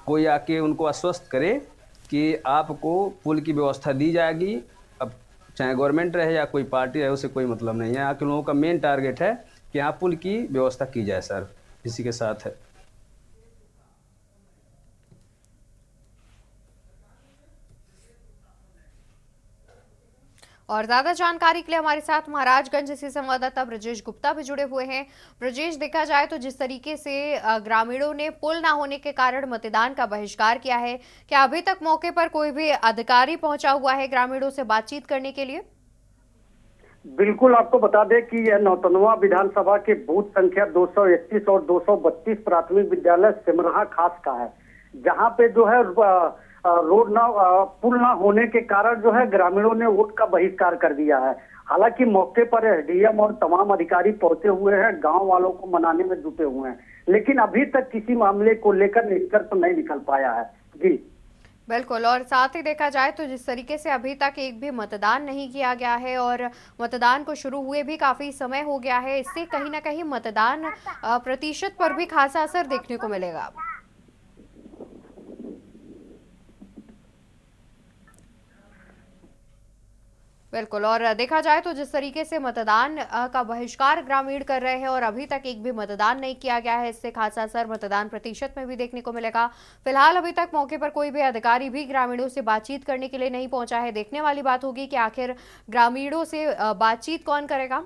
कोई आके उनको आश्वस्त करे कि आपको पुल की व्यवस्था दी जाएगी। अब चाहे गवर्नमेंट रहे या कोई पार्टी रहे, उससे कोई मतलब नहीं है। यहाँ के लोगों का मेन टारगेट है कि यहाँ पुल की व्यवस्था की जाए सर, इसी के साथ है। और ज्यादा जानकारी के लिए हमारे साथ महाराजगंज से संवाददाता ब्रजेश गुप्ता भी जुड़े हुए हैं। ब्रजेश, देखा जाए तो जिस तरीके से ग्रामीणों ने पुल ना होने के कारण मतदान का बहिष्कार किया है, क्या अभी तक मौके पर कोई भी अधिकारी पहुंचा हुआ है ग्रामीणों से बातचीत करने के लिए? बिल्कुल, आपको बता दें कि यह नौतनवा विधानसभा के बूथ संख्या 231 और 232 प्राथमिक विद्यालय सिमराहा खास का है, जहां पे जो है पुल ना होने के कारण जो है ग्रामीणों ने वोट का बहिष्कार कर दिया है। हालांकि मौके पर एसडीएम और तमाम अधिकारी पहुंचे हुए हैं, गांव वालों को मनाने में जुटे हुए हैं, लेकिन अभी तक किसी मामले को लेकर निष्कर्ष नहीं निकल पाया है। जी बिल्कुल, और साथ ही देखा जाए तो जिस तरीके से अभी तक एक भी मतदान नहीं किया गया है और मतदान को शुरू हुए भी काफी समय हो गया है, इससे कहीं ना कहीं मतदान प्रतिशत पर भी खासा असर देखने को मिलेगा। बिल्कुल, और देखा जाए तो जिस तरीके से मतदान का बहिष्कार ग्रामीण कर रहे हैं और अभी तक एक भी मतदान नहीं किया गया है, इससे खासा असर मतदान प्रतिशत में भी देखने को मिलेगा। फिलहाल अभी तक मौके पर कोई भी अधिकारी भी ग्रामीणों से बातचीत करने के लिए नहीं पहुंचा है। देखने वाली बात होगी कि आखिर ग्रामीणों से बातचीत कौन करेगा।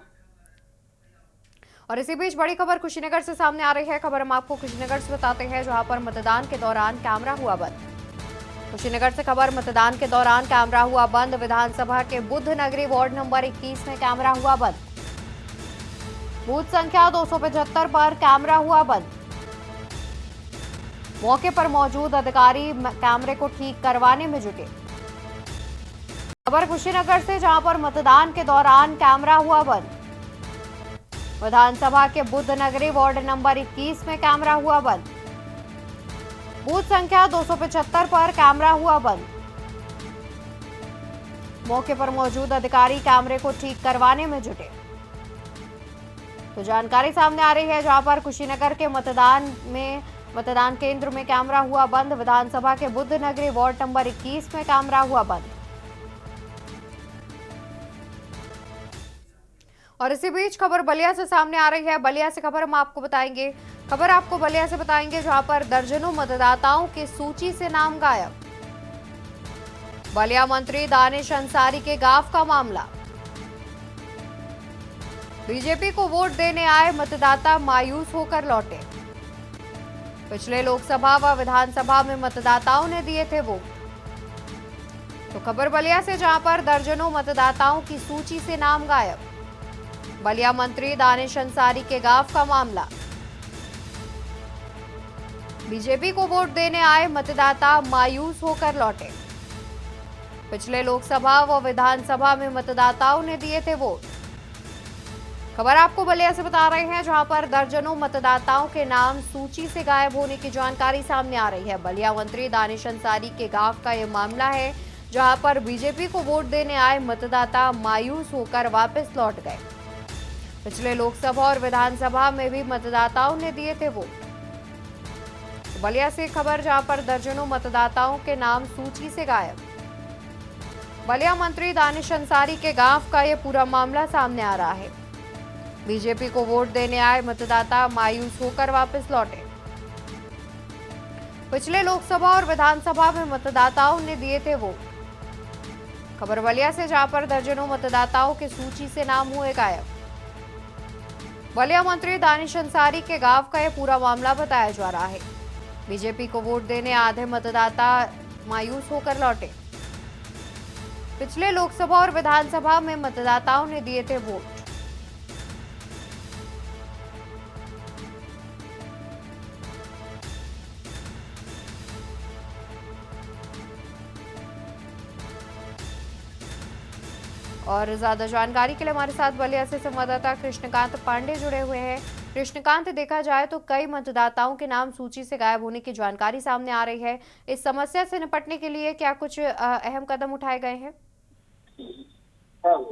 और इसी बीच बड़ी खबर कुशीनगर से सामने आ रही है। खबर हम आपको कुशीनगर से बताते हैं, जहां पर मतदान के दौरान कैमरा हुआ बंद। कुशीनगर से खबर, मतदान के दौरान कैमरा हुआ बंद। विधानसभा के बुद्ध नगरी वार्ड नंबर 21 में कैमरा हुआ बंद। बूथ संख्या 275 पर कैमरा हुआ बंद। मौके पर मौजूद अधिकारी कैमरे को ठीक करवाने में जुटे। खबर कुशीनगर से, जहां पर मतदान के दौरान कैमरा हुआ बंद। विधानसभा के बुद्ध नगरी वार्ड नंबर 21 में कैमरा हुआ बंद। बूथ संख्या 275 पर कैमरा हुआ बंद। मौके पर मौजूद अधिकारी कैमरे को ठीक करवाने में जुटे। तो जानकारी सामने आ रही है, जहां पर कुशीनगर के मतदान केंद्र में कैमरा हुआ बंद। विधानसभा के बुद्ध नगरी वार्ड नंबर 21 में कैमरा हुआ बंद। और इसी बीच खबर बलिया से सामने आ रही है। बलिया से खबर हम आपको बताएंगे। खबर आपको बलिया से बताएंगे, जहां पर दर्जनों मतदाताओं की सूची से नाम गायब। बलिया मंत्री दानिश अंसारी के गांव का मामला। बीजेपी को वोट देने आए मतदाता मायूस होकर लौटे। पिछले लोकसभा व विधानसभा में मतदाताओं ने दिए थे वोट। तो खबर बलिया से, जहां पर दर्जनों मतदाताओं की सूची से नाम गायब। बलिया मंत्री दानिश अंसारी के गांव का मामला। बीजेपी को वोट देने आए मतदाता मायूस होकर लौटे। पिछले लोकसभा व विधानसभा में मतदाताओं ने दिए थे वोट। खबर आपको बलिया से बता रहे हैं, जहां पर दर्जनों मतदाताओं के नाम सूची से गायब होने की जानकारी सामने आ रही है। बलिया मंत्री दानिश अंसारी के गांव का यह मामला है, जहां पर बीजेपी को वोट देने आए मतदाता मायूस होकर वापस लौट गए। पिछले लोकसभा और विधानसभा में भी मतदाताओं ने दिए थे वोट। बलिया से खबर, जहां पर दर्जनों मतदाताओं के नाम सूची से गायब। बलिया मंत्री दानिश अंसारी के गांव का यह पूरा मामला सामने आ रहा है। बीजेपी को वोट देने आए मतदाता मायूस होकर वापस लौटे। पिछले लोकसभा और विधानसभा में मतदाताओं ने दिए थे वोट। खबर बलिया से, जहां पर दर्जनों मतदाताओं की सूची से नाम हुए गायब। बलिया मंत्री दानिश अंसारी के गांव का यह पूरा मामला बताया जा रहा है। बीजेपी को वोट देने आधे मतदाता मायूस होकर लौटे। पिछले लोकसभा और विधानसभा में मतदाताओं ने दिए थे वोट। और ज्यादा जानकारी के लिए हमारे साथ बलिया से संवाददाता कृष्णकांत पांडे जुड़े हुए हैं। कृष्णकांत, देखा जाए तो कई मतदाताओं के नाम सूची से गायब होने की जानकारी सामने आ रही है। इस समस्या से निपटने के लिए क्या कुछ अहम कदम उठाए गए हैं?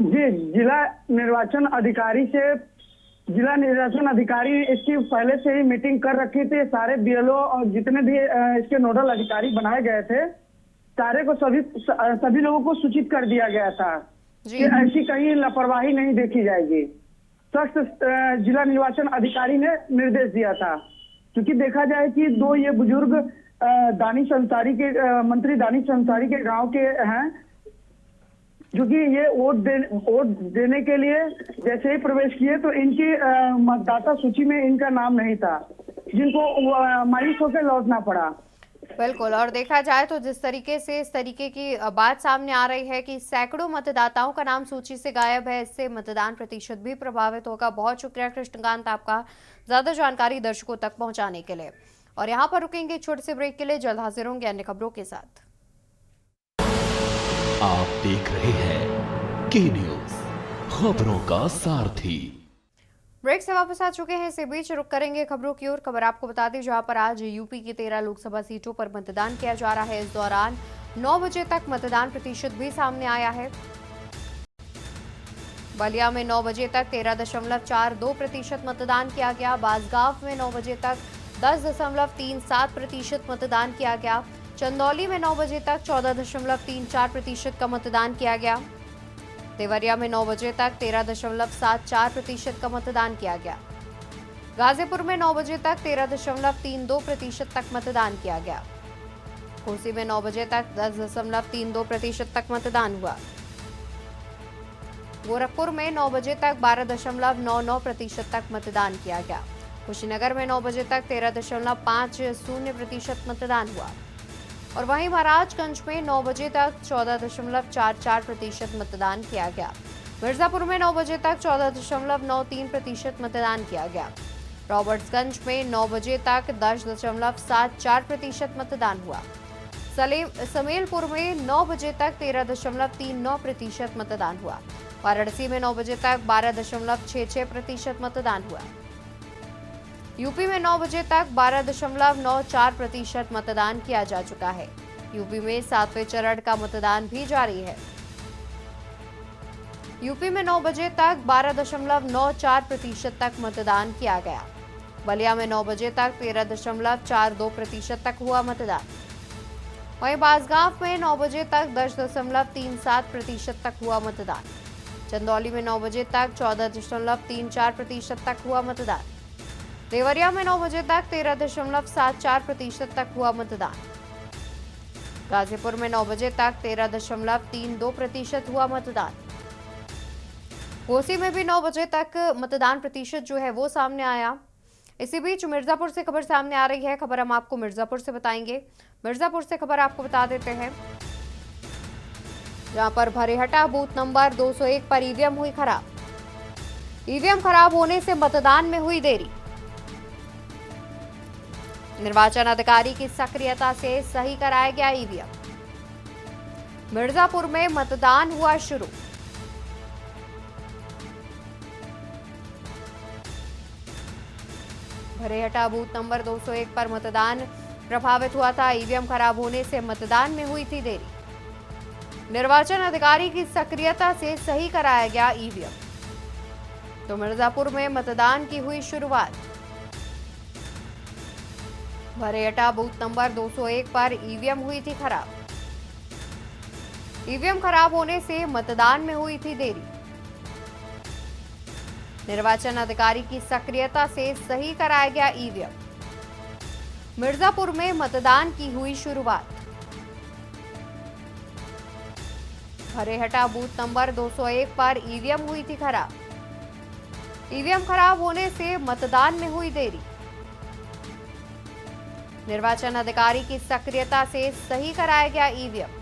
जी, जिला निर्वाचन अधिकारी इसकी पहले से ही मीटिंग कर रखी थी। सारे बीएलओ और जितने भी इसके नोडल अधिकारी बनाए गए थे, सारे को सभी लोगों को सूचित कर दिया गया था कि ऐसी कहीं लापरवाही नहीं देखी जाएगी। सख्त जिला निर्वाचन अधिकारी ने निर्देश दिया था, क्योंकि देखा जाए कि दो ये बुजुर्ग मंत्री दानिश अंसारी के गांव के हैं, जो कि ये वोट देने के लिए जैसे ही प्रवेश किए तो इनकी मतदाता सूची में इनका नाम नहीं था, जिनको मायूस होकर लौटना पड़ा। बिल्कुल, और देखा जाए तो जिस तरीके से इस तरीके की बात सामने आ रही है कि सैकड़ों मतदाताओं का नाम सूची से गायब है, इससे मतदान प्रतिशत भी प्रभावित होगा। बहुत शुक्रिया कृष्णकांत आपका ज्यादा जानकारी दर्शकों तक पहुंचाने के लिए। और यहाँ पर रुकेंगे छोटे से ब्रेक के लिए, जल्द हाजिर होंगे अन्य खबरों के साथ। आप देख रहे हैं के न्यूज, खबरों का सारथी। ब्रेक से वापस आ चुके हैं। इसी बीच रुक करेंगे खबरों की ओर। खबर आपको बता दें, जहां पर आज यूपी की 13 लोकसभा सीटों पर मतदान किया जा रहा है। इस दौरान 9 बजे तक मतदान प्रतिशत भी सामने आया है। बलिया में 9 बजे तक 13.42% मतदान किया गया। बांसगांव में 9 बजे तक 10.37% मतदान किया गया। चंदौली में 9 बजे तक 14.34% का मतदान किया गया। देवरिया में 9 बजे तक 13.74% का मतदान किया गया। गाजीपुर में 9 बजे तक 13.32% तक मतदान किया गया। कोसी में 9 बजे तक 10.32% तक मतदान हुआ। गोरखपुर में 9 बजे तक 12.99% तक मतदान किया गया। कुशीनगर में 9 बजे तक 13.50% मतदान हुआ। और वहीं महाराजगंज में 9 बजे तक 14.44% मतदान किया गया। मिर्जापुर में 9 बजे तक 14.93% मतदान किया गया। रॉबर्ट्सगंज में 9 बजे तक 10.74% मतदान हुआ। समेलपुर में 9 बजे तक 13.39% मतदान हुआ। वाराणसी में 9 बजे तक 12.66% मतदान हुआ। यूपी में 9 बजे तक 12.94% मतदान किया जा चुका है। यूपी में 7वें चरण का मतदान भी जारी है। यूपी में 9 बजे तक 12.94% तक मतदान किया गया। बलिया में 9 बजे तक 13.42% तक हुआ मतदान। वहीं बांसगांव में 9 बजे तक 10.37% तक हुआ मतदान। चंदौली में 9 बजे तक 14.34% तक हुआ मतदान। देवरिया में 9 बजे तक 13.74% तक हुआ मतदान। गाजीपुर में 9 बजे तक 13.32% हुआ मतदान। घोसी में भी 9 बजे तक मतदान प्रतिशत जो है वो सामने आया। इसी बीच मिर्जापुर से खबर सामने आ रही है। खबर हम आपको मिर्जापुर से बताएंगे। मिर्जापुर से खबर आपको बता देते हैं, जहां पर भरेहटा बूथ नंबर 201 पर ईवीएम हुई खराब। ईवीएम खराब होने से मतदान में हुई देरी। निर्वाचन अधिकारी की सक्रियता से सही कराया गया ईवीएम। मिर्जापुर में मतदान हुआ शुरू। भरेहटा बूथ नंबर 201 पर मतदान प्रभावित हुआ था। ईवीएम खराब होने से मतदान में हुई थी देरी। निर्वाचन अधिकारी की सक्रियता से सही कराया गया ईवीएम। तो मिर्जापुर में मतदान की हुई शुरुआत। भरेहटा बूथ नंबर 201 पर ईवीएम हुई थी खराब। ईवीएम खराब होने से मतदान में हुई थी देरी। निर्वाचन अधिकारी की सक्रियता से सही कराया गया ईवीएम। मिर्जापुर में मतदान की हुई शुरुआत। भरेहटा बूथ नंबर 201 पर ईवीएम हुई थी खराब। ईवीएम खराब होने से मतदान में हुई देरी। निर्वाचन अधिकारी की सक्रियता से सही कराया गया ईवीएम।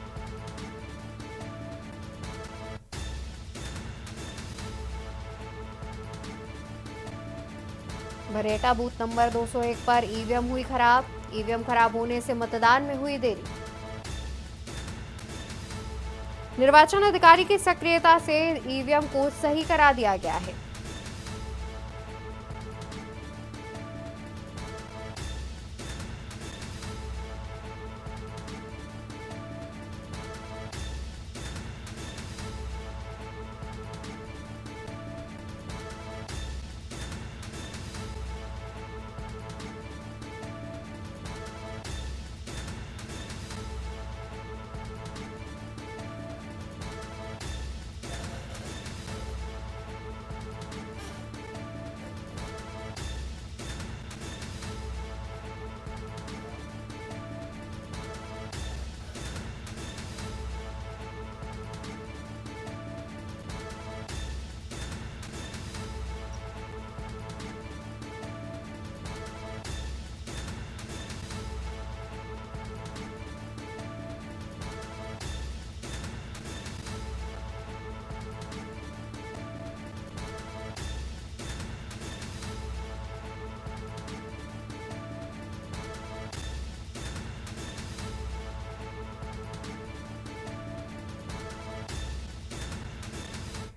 भरेहटा बूथ नंबर 201 पर ईवीएम हुई खराब। ईवीएम खराब होने से मतदान में हुई देरी। निर्वाचन अधिकारी की सक्रियता से ईवीएम को सही करा दिया गया है।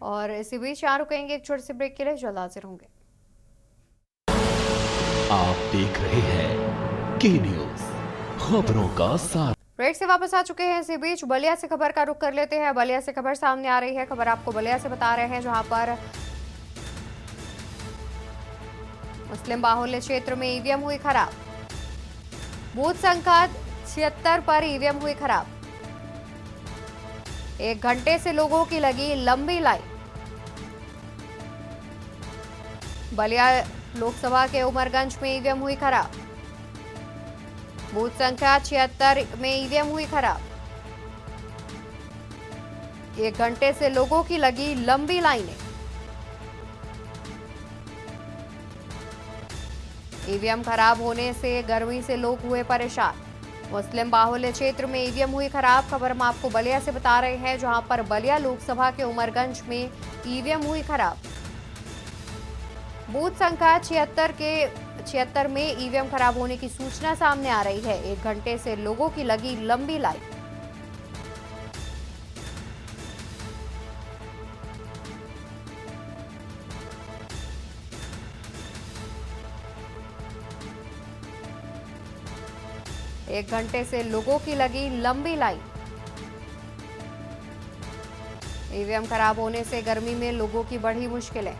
और इसी बीच यहाँ रुकेंगे एक छोटे से ब्रेक के लिए। जल्द हाजिर होंगे। आप देख रहे हैं के न्यूज, खबरों का साथ। ब्रेक से वापस आ चुके हैं। इसी बीच बलिया से खबर का रुख कर लेते हैं। बलिया से खबर सामने आ रही है। खबर आपको बलिया से बता रहे हैं, जहां पर मुस्लिम बाहुल्य क्षेत्र में ईवीएम हुई खराब। बूथ संख्या 76 पर ईवीएम हुई खराब। 1 घंटे से लोगों की लगी लंबी लाइन। बलिया लोकसभा के उमरगंज में ईवीएम हुई खराब। बूथ संख्या 76 में ईवीएम हुई खराब। 1 घंटे से लोगों की लगी लंबी लाइनें। ईवीएम खराब होने से गर्मी से लोग हुए परेशान। मुस्लिम बाहुल्य क्षेत्र में ईवीएम हुई खराब। खबर हम आपको बलिया से बता रहे हैं, जहां पर बलिया लोकसभा के उमरगंज में ईवीएम हुई खराब। बूथ संख्या 76 में ईवीएम खराब होने की सूचना सामने आ रही है। 1 घंटे से लोगों की लगी लंबी लाइन। एक घंटे से लोगों की लगी लंबी लाइन। ईवीएम खराब होने से गर्मी में लोगों की बढ़ी मुश्किलें।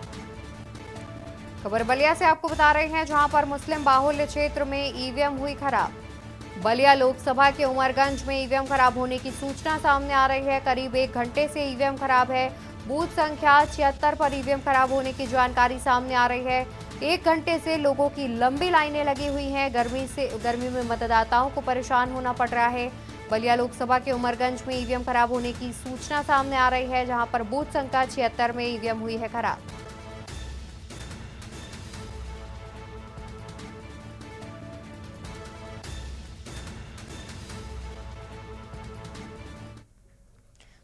खबर बलिया से आपको बता रहे हैं, जहां पर मुस्लिम बाहुल्य क्षेत्र में ईवीएम हुई खराब। बलिया लोकसभा के उमरगंज में ईवीएम खराब होने की सूचना सामने आ रही है। करीब 1 घंटे से ईवीएम खराब है। बूथ संख्या 76 पर ईवीएम खराब होने की जानकारी सामने आ रही है। 1 घंटे से लोगों की लंबी लाइनें लगी हुई हैं। गर्मी में मतदाताओं को परेशान होना पड़ रहा है। बलिया लोकसभा के उमरगंज में ईवीएम खराब होने की सूचना सामने आ रही है, जहां पर बूथ संख्या 76 में ईवीएम हुई है खराब।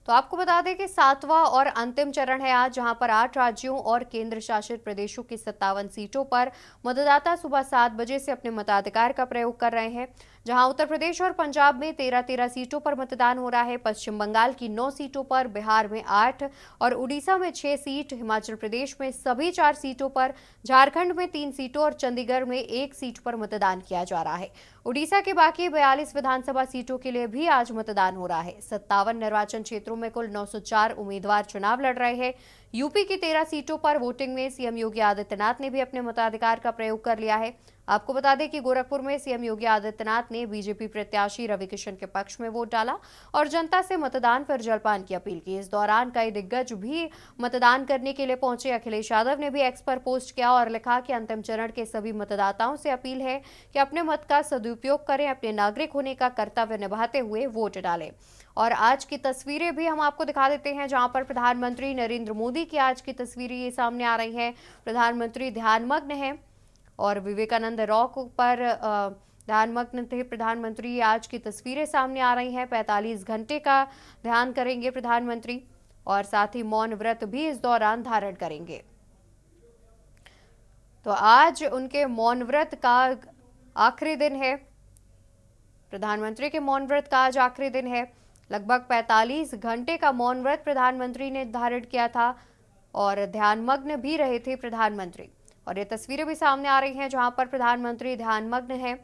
तो आपको बता दें कि 7वां और अंतिम चरण है आज, जहां पर 8 राज्यों और केंद्र शासित प्रदेशों की 57 सीटों पर मतदाता सुबह 7 बजे से अपने मताधिकार का प्रयोग कर रहे हैं। जहां उत्तर प्रदेश और पंजाब में 13 सीटों पर मतदान हो रहा है। पश्चिम बंगाल की 9 सीटों पर, बिहार में 8 और उड़ीसा में 6 सीट, हिमाचल प्रदेश में सभी 4 सीटों पर, झारखंड में 3 सीटों और चंडीगढ़ में 1 सीट पर मतदान किया जा रहा है। उड़ीसा के बाकी 42 विधानसभा सीटों के लिए भी आज मतदान हो रहा है। 57 निर्वाचन क्षेत्रों में कुल 904 उम्मीदवार चुनाव लड़ रहे हैं। यूपी की 13 सीटों पर वोटिंग में सीएम योगी आदित्यनाथ ने भी अपने मताधिकार का प्रयोग कर लिया है। आपको बता दें कि गोरखपुर में सीएम योगी आदित्यनाथ ने बीजेपी प्रत्याशी रवि किशन के पक्ष में वोट डाला और जनता से मतदान पर जलपान की अपील की। इस दौरान कई दिग्गज भी मतदान करने के लिए पहुंचे। अखिलेश यादव ने भी एक्स पर पोस्ट किया और लिखा कि अंतिम चरण के सभी मतदाताओं से अपील है कि अपने मत का सदुपयोग करें, अपने नागरिक होने का कर्तव्य निभाते हुए वोट डालें। और आज की तस्वीरें भी हम आपको दिखा देते हैं, जहां पर प्रधानमंत्री नरेंद्र मोदी की आज की तस्वीरें ये सामने आ रही हैं। प्रधानमंत्री ध्यानमग्न हैं और विवेकानंद रॉक पर ध्यानमग्न थे प्रधानमंत्री। आज की तस्वीरें सामने आ रही हैं। 45 घंटे का ध्यान करेंगे प्रधानमंत्री और साथ ही मौन व्रत भी इस दौरान धारण करेंगे। तो आज उनके मौन व्रत का आखिरी दिन है। प्रधानमंत्री के मौन व्रत का आज आखिरी दिन है। लगभग 45 घंटे का मौन व्रत प्रधानमंत्री ने धारण किया था और ध्यानमग्न भी रहे थे प्रधानमंत्री। और ये तस्वीरें भी सामने आ रही हैं, जहां पर प्रधानमंत्री ध्यानमग्न हैं।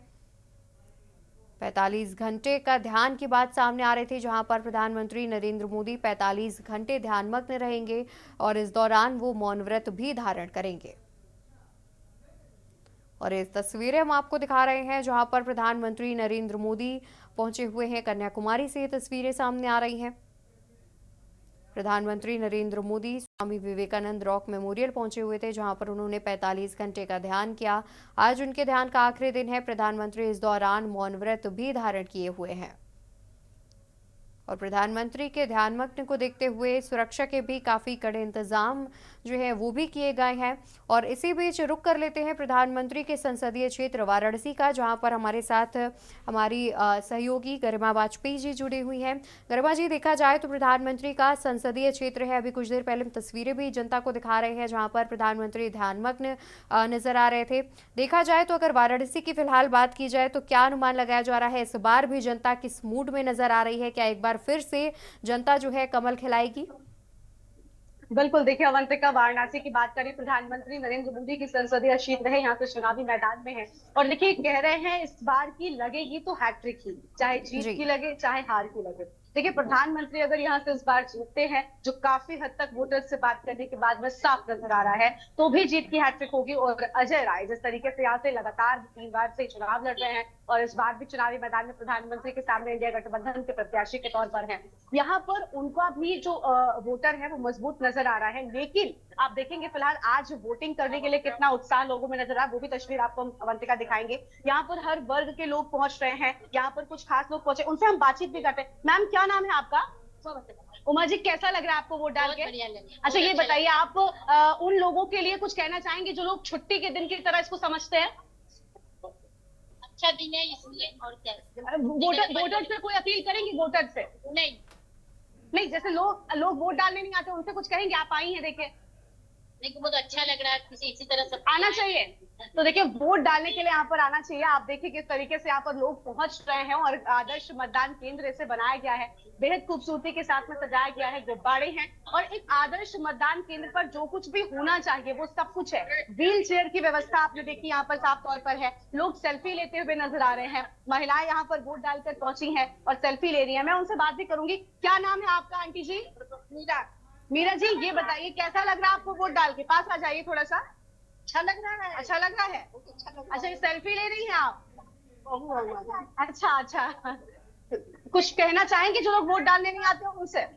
45 घंटे का ध्यान की बात सामने आ रही थी, जहां पर प्रधानमंत्री नरेंद्र मोदी 45 घंटे ध्यानमग्न रहेंगे और इस दौरान वो मौन व्रत भी धारण करेंगे। और ये तस्वीरें हम आपको दिखा रहे हैं, जहां पर प्रधानमंत्री नरेंद्र मोदी पहुंचे हुए हैं। कन्याकुमारी से ये तस्वीरें सामने आ रही हैं। प्रधानमंत्री नरेंद्र मोदी स्वामी विवेकानंद रॉक मेमोरियल पहुंचे हुए थे, जहां पर उन्होंने 45 घंटे का ध्यान किया। आज उनके ध्यान का आखिरी दिन है। प्रधानमंत्री इस दौरान मौन व्रत भी धारण किए हुए हैं और प्रधानमंत्री के ध्यानमग्न को देखते हुए सुरक्षा के भी काफी कड़े इंतजाम जो है वो भी किए गए हैं। और इसी बीच रुक कर लेते हैं प्रधानमंत्री के संसदीय क्षेत्र वाराणसी का, जहां पर हमारे साथ हमारी सहयोगी गरिमा वाजपेयी जी जुड़ी हुई हैं। गरिमा जी, देखा जाए तो प्रधानमंत्री का संसदीय क्षेत्र है। अभी कुछ देर पहले हम तस्वीरें भी जनता को दिखा रहे हैं, जहां पर प्रधानमंत्री ध्यानमग्न नजर आ रहे थे। देखा जाए तो अगर वाराणसी की फिलहाल बात की जाए तो क्या अनुमान लगाया जा रहा है, इस बार भी जनता किस मूड में नजर आ रही है? क्या एक बार फिर से जनता जो है कमल खिलाएगी? बिल्कुल, देखिए अवंतिका, वाराणसी की बात करें, प्रधानमंत्री नरेंद्र मोदी की संसदीय क्षेत्र है, यहाँ पे चुनावी मैदान में है और देखिए कह रहे हैं इस बार की लगेगी तो हैट्रिक ही, चाहे जीत की लगे चाहे हार की लगे। देखिए प्रधानमंत्री अगर यहाँ से इस बार जीतते हैं, जो काफी हद तक वोटर से बात करने के बाद में साफ नजर आ रहा है, तो भी जीत की हैट्रिक होगी। और अजय राय जिस तरीके से यहाँ से लगातार 3 बार से चुनाव लड़ रहे हैं और इस बार भी चुनावी मैदान में प्रधानमंत्री के सामने इंडिया गठबंधन के प्रत्याशी के तौर पर हैं, यहाँ पर उनका भी जो वोटर है वो मजबूत नजर आ रहा है। लेकिन आप देखेंगे फिलहाल आज वोटिंग करने के लिए कितना उत्साह लोगों में नजर आ रहा है, वो भी तस्वीर आपको हम अवंतिका दिखाएंगे। यहाँ पर हर वर्ग के लोग पहुंच रहे हैं, यहाँ पर कुछ खास लोग पहुंचे, उनसे हम बातचीत भी करते हैं। मैम, क्या नाम है आपका? उमा जी, कैसा लग रहा है आपको वोट डाल के? अच्छा, ये बताइए आप उन लोगों के लिए कुछ कहना चाहेंगे जो लोग छुट्टी के दिन की तरह इसको समझते हैं? अच्छा दिन है इसलिए, और क्या। वोटर से कोई अपील करेंगी? वोटर से नहीं, जैसे लोग वोट डालने नहीं आते, उनसे कुछ कहेंगे? आप आई हैं, देखिए देखिए बहुत अच्छा लग रहा है, इसी तरह सब आना चाहिए। तो देखिए वोट डालने के लिए यहाँ पर आना चाहिए। आप देखिए किस तरीके से यहाँ पर लोग पहुंच रहे हैं और आदर्श मतदान केंद्र इसे बनाया गया है, बेहद खूबसूरती के साथ में सजाया गया है, गुब्बारे हैं और एक आदर्श मतदान केंद्र पर जो कुछ भी होना चाहिए वो सब कुछ है। व्हील चेयर की व्यवस्था आपने देखी यहाँ पर साफ तौर पर है, लोग सेल्फी लेते हुए नजर आ रहे हैं, महिलाएं यहाँ पर वोट डालकर पहुंची हैं और सेल्फी ले रही है। मैं उनसे बात भी करूंगी। क्या नाम है आपका आंटी जी? मीरा जी, ये बताइए कैसा लग रहा है आपको वोट डाल के? पास आ जाइए थोड़ा सा। अच्छा लग रहा है। अच्छा लग रहा है। अच्छा, सेल्फी ले रही हैं आप? अच्छा, कुछ कहना चाहेंगे जो लोग वोट डालने नहीं आते उनसे?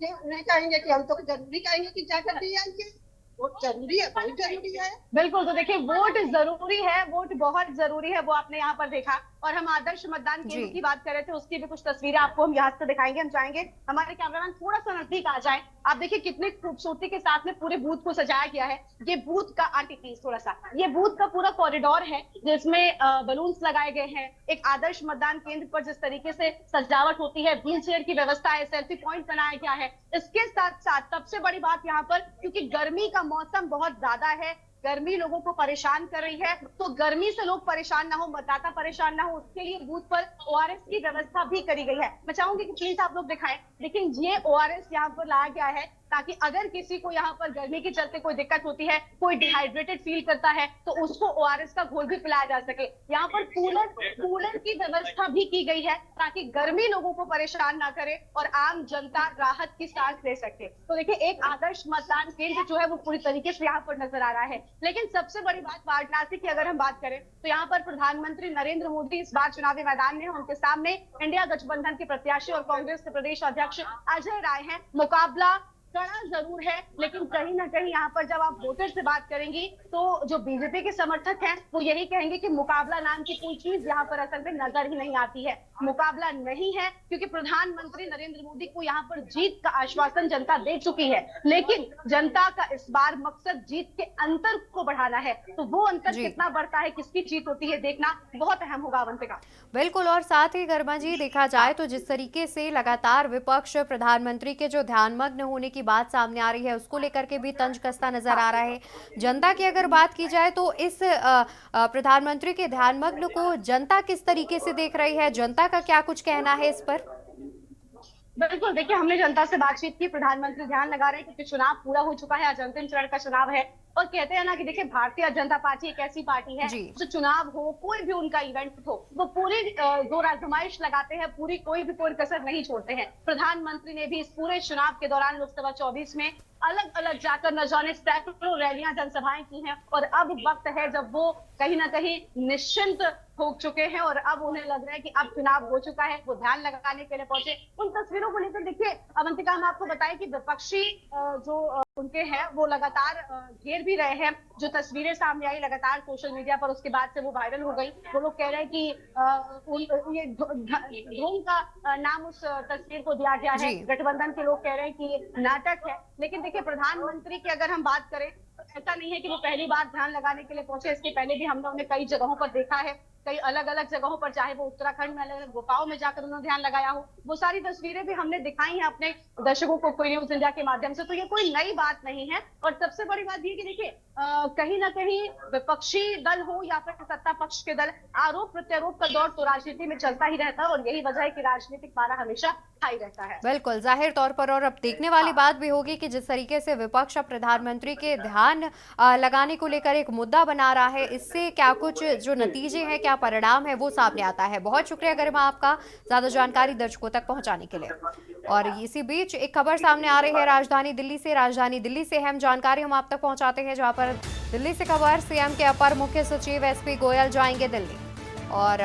नहीं कहेंगे कि हम तो जरूरी कहेंगे कि जाकर दिए आएंगे, वोट जरूरी है, बहुत जरूरी है। बिल्कुल, तो देखिए वोट जरूरी है, वोट बहुत जरूरी है, वो आपने यहाँ पर देखा। और हम आदर्श मतदान केंद्र की बात कर रहे थे, उसकी भी कुछ तस्वीरें आपको हम यहाँ से दिखाएंगे। हम चाहेंगे हमारे कैमरामैन थोड़ा सा नजदीक आ जाए। आप देखिए कितनी खूबसूरती के साथ में पूरे बूथ को सजाया गया है। ये बूथ का आंटी प्लीज थोड़ा सा, ये बूथ का पूरा कॉरिडोर है जिसमें बलून्स लगाए गए हैं। एक आदर्श मतदान केंद्र पर जिस तरीके से सजावट होती है, व्हील चेयर की व्यवस्था है, सेल्फी पॉइंट बनाया गया है। इसके साथ साथ सबसे बड़ी बात यहाँ पर, क्योंकि गर्मी का मौसम बहुत ज्यादा है, गर्मी लोगों को परेशान कर रही है, तो गर्मी से लोग परेशान ना हो, मतदाता परेशान ना हो, उसके लिए बूथ पर ओआरएस की व्यवस्था भी करी गई है। मैं चाहूंगी कि प्लीज आप लोग दिखाएं। लेकिन ये ओआरएस यहाँ पर लाया गया है ताकि अगर किसी को यहाँ पर गर्मी के चलते कोई दिक्कत होती है, कोई डिहाइड्रेटेड फील करता है, तो उसको ओआरएस का घोल भी पिलाया जा सके। यहाँ पर कूलर की व्यवस्था भी की गई है ताकि गर्मी लोगों को परेशान ना करे और आम जनता राहत की सांस ले सके। तो देखिए एक आदर्श मतदान केंद्र जो है वो पूरी तरीके से यहाँ पर नजर आ रहा है। लेकिन सबसे बड़ी बात वाराणसी की अगर हम बात करें तो यहाँ पर प्रधानमंत्री नरेंद्र मोदी इस बार चुनावी मैदान में, उनके सामने इंडिया गठबंधन के प्रत्याशी और कांग्रेस के प्रदेश अध्यक्ष अजय राय हैं। मुकाबला कड़ा जरूर है, लेकिन कहीं ना कहीं यहाँ पर जब आप वोटर से बात करेंगी तो जो बीजेपी के समर्थक हैं वो यही कहेंगे कि मुकाबला नाम की कोई चीज यहाँ पर असल में नजर ही नहीं आती है। मुकाबला नहीं है क्योंकि प्रधानमंत्री नरेंद्र मोदी को यहाँ पर जीत का आश्वासन जनता दे चुकी है, लेकिन जनता का इस बार मकसद जीत के अंतर को बढ़ाना है। तो वो अंतर कितना बढ़ता है, किसकी जीत होती है, देखना बहुत अहम होगा अवंतिका। बिल्कुल, और साथ ही गर्मा जी देखा जाए तो जिस तरीके से लगातार विपक्ष प्रधानमंत्री के जो ध्यानमग्न होने की बात सामने आ रही है उसको लेकर के भी तंज कसता नजर आ रहा है। जनता की अगर बात की जाए तो इस प्रधानमंत्री के ध्यानमग्न को जनता किस तरीके से देख रही है, जनता का क्या कुछ कहना है इस पर? बिल्कुल, देखिए हमने जनता से बातचीत की, प्रधानमंत्री ध्यान लगा रहे हैं क्योंकि चुनाव पूरा हो चुका है, आज अंतिम चरण का चुनाव है और कहते हैं ना कि देखिए भारतीय जनता पार्टी एक ऐसी पार्टी है जो चुनाव हो, कोई भी उनका इवेंट हो, वो पूरी जोर आजमाइश लगाते हैं, पूरी कोई कसर नहीं छोड़ते हैं। प्रधानमंत्री ने भी इस पूरे चुनाव के दौरान लोकसभा 24 में अलग अलग जाकर न जाने सैकड़ों रैलियां, जनसभाएं की हैं और अब वक्त है जब वो कहीं ना कहीं निश्चिंत हो चुके हैं और अब उन्हें लग रहा है कि अब चुनाव हो चुका है, वो ध्यान लगाने के लिए पहुंचे। उन तस्वीरों को लेकर देखिए अवंतिका, हम आपको बताएं कि विपक्षी जो उनके हैं वो लगातार घेर भी रहे हैं। जो तस्वीरें सामने आई लगातार सोशल मीडिया पर, उसके बाद से वो वायरल हो गई। वो लोग कह रहे हैं कि ये धूम का नाम उस तस्वीर को दिया गया है। गठबंधन के लोग कह रहे हैं कि ये नाटक है। लेकिन देखिए प्रधानमंत्री की अगर हम बात करें तो ऐसा नहीं है कि वो पहली बार ध्यान लगाने के लिए पहुंचे, इसके पहले भी हमने उन्हें कई जगहों पर देखा है, कई अलग अलग जगहों पर, चाहे वो उत्तराखंड में अलग अलग गुफाओं में जाकर उन्होंने ध्यान लगाया हो। वो सारी तस्वीरें भी हमने दिखाई हैं अपने दर्शकों को कोई न्यूज इंडिया के माध्यम से, तो ये कोई नई बात नहीं है। और सबसे बड़ी बात ये कि देखिए कहीं ना कहीं विपक्षी दल हो या फिर सत्ता पक्ष के दल, आरोप प्रत्यारोप का दौर तो राजनीति में चलता ही रहता है और यही वजह है कि राजनीतिक पारा हमेशा हाई रहता है। बिल्कुल, जाहिर तौर पर। और अब देखने वाली बात भी होगी कि जिस तरीके से विपक्ष प्रधानमंत्री के ध्यान लगाने को लेकर एक मुद्दा बना रहा है, इससे क्या कुछ जो नतीजे हैं, क्या परिणाम है, वो सामने आता है। बहुत शुक्रिया गरिमा आपका ज्यादा जानकारी दर्शकों तक पहुंचाने के लिए। और इसी बीच एक खबर सामने आ रही है राजधानी दिल्ली से। राजधानी दिल्ली से अहम जानकारी हम आप तक पहुंचाते हैं, जहां पर दिल्ली से खबर, सीएम के अपर मुख्य सचिव एसपी गोयल जाएंगे दिल्ली। और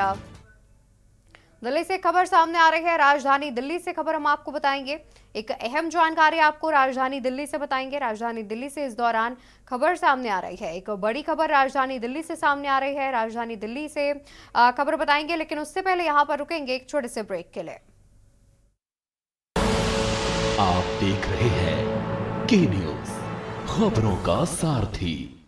दिल्ली से खबर सामने आ रही है, राजधानी दिल्ली से खबर हम आपको बताएंगे। एक अहम जानकारी आपको राजधानी दिल्ली से बताएंगे। राजधानी दिल्ली से इस दौरान खबर सामने आ रही है, एक बड़ी खबर राजधानी दिल्ली से सामने आ रही है। राजधानी दिल्ली से खबर बताएंगे, लेकिन उससे पहले यहाँ पर रुकेंगे एक छोटे से ब्रेक के लिए। आप देख रहे हैं के न्यूज़, खबरों का सारथी।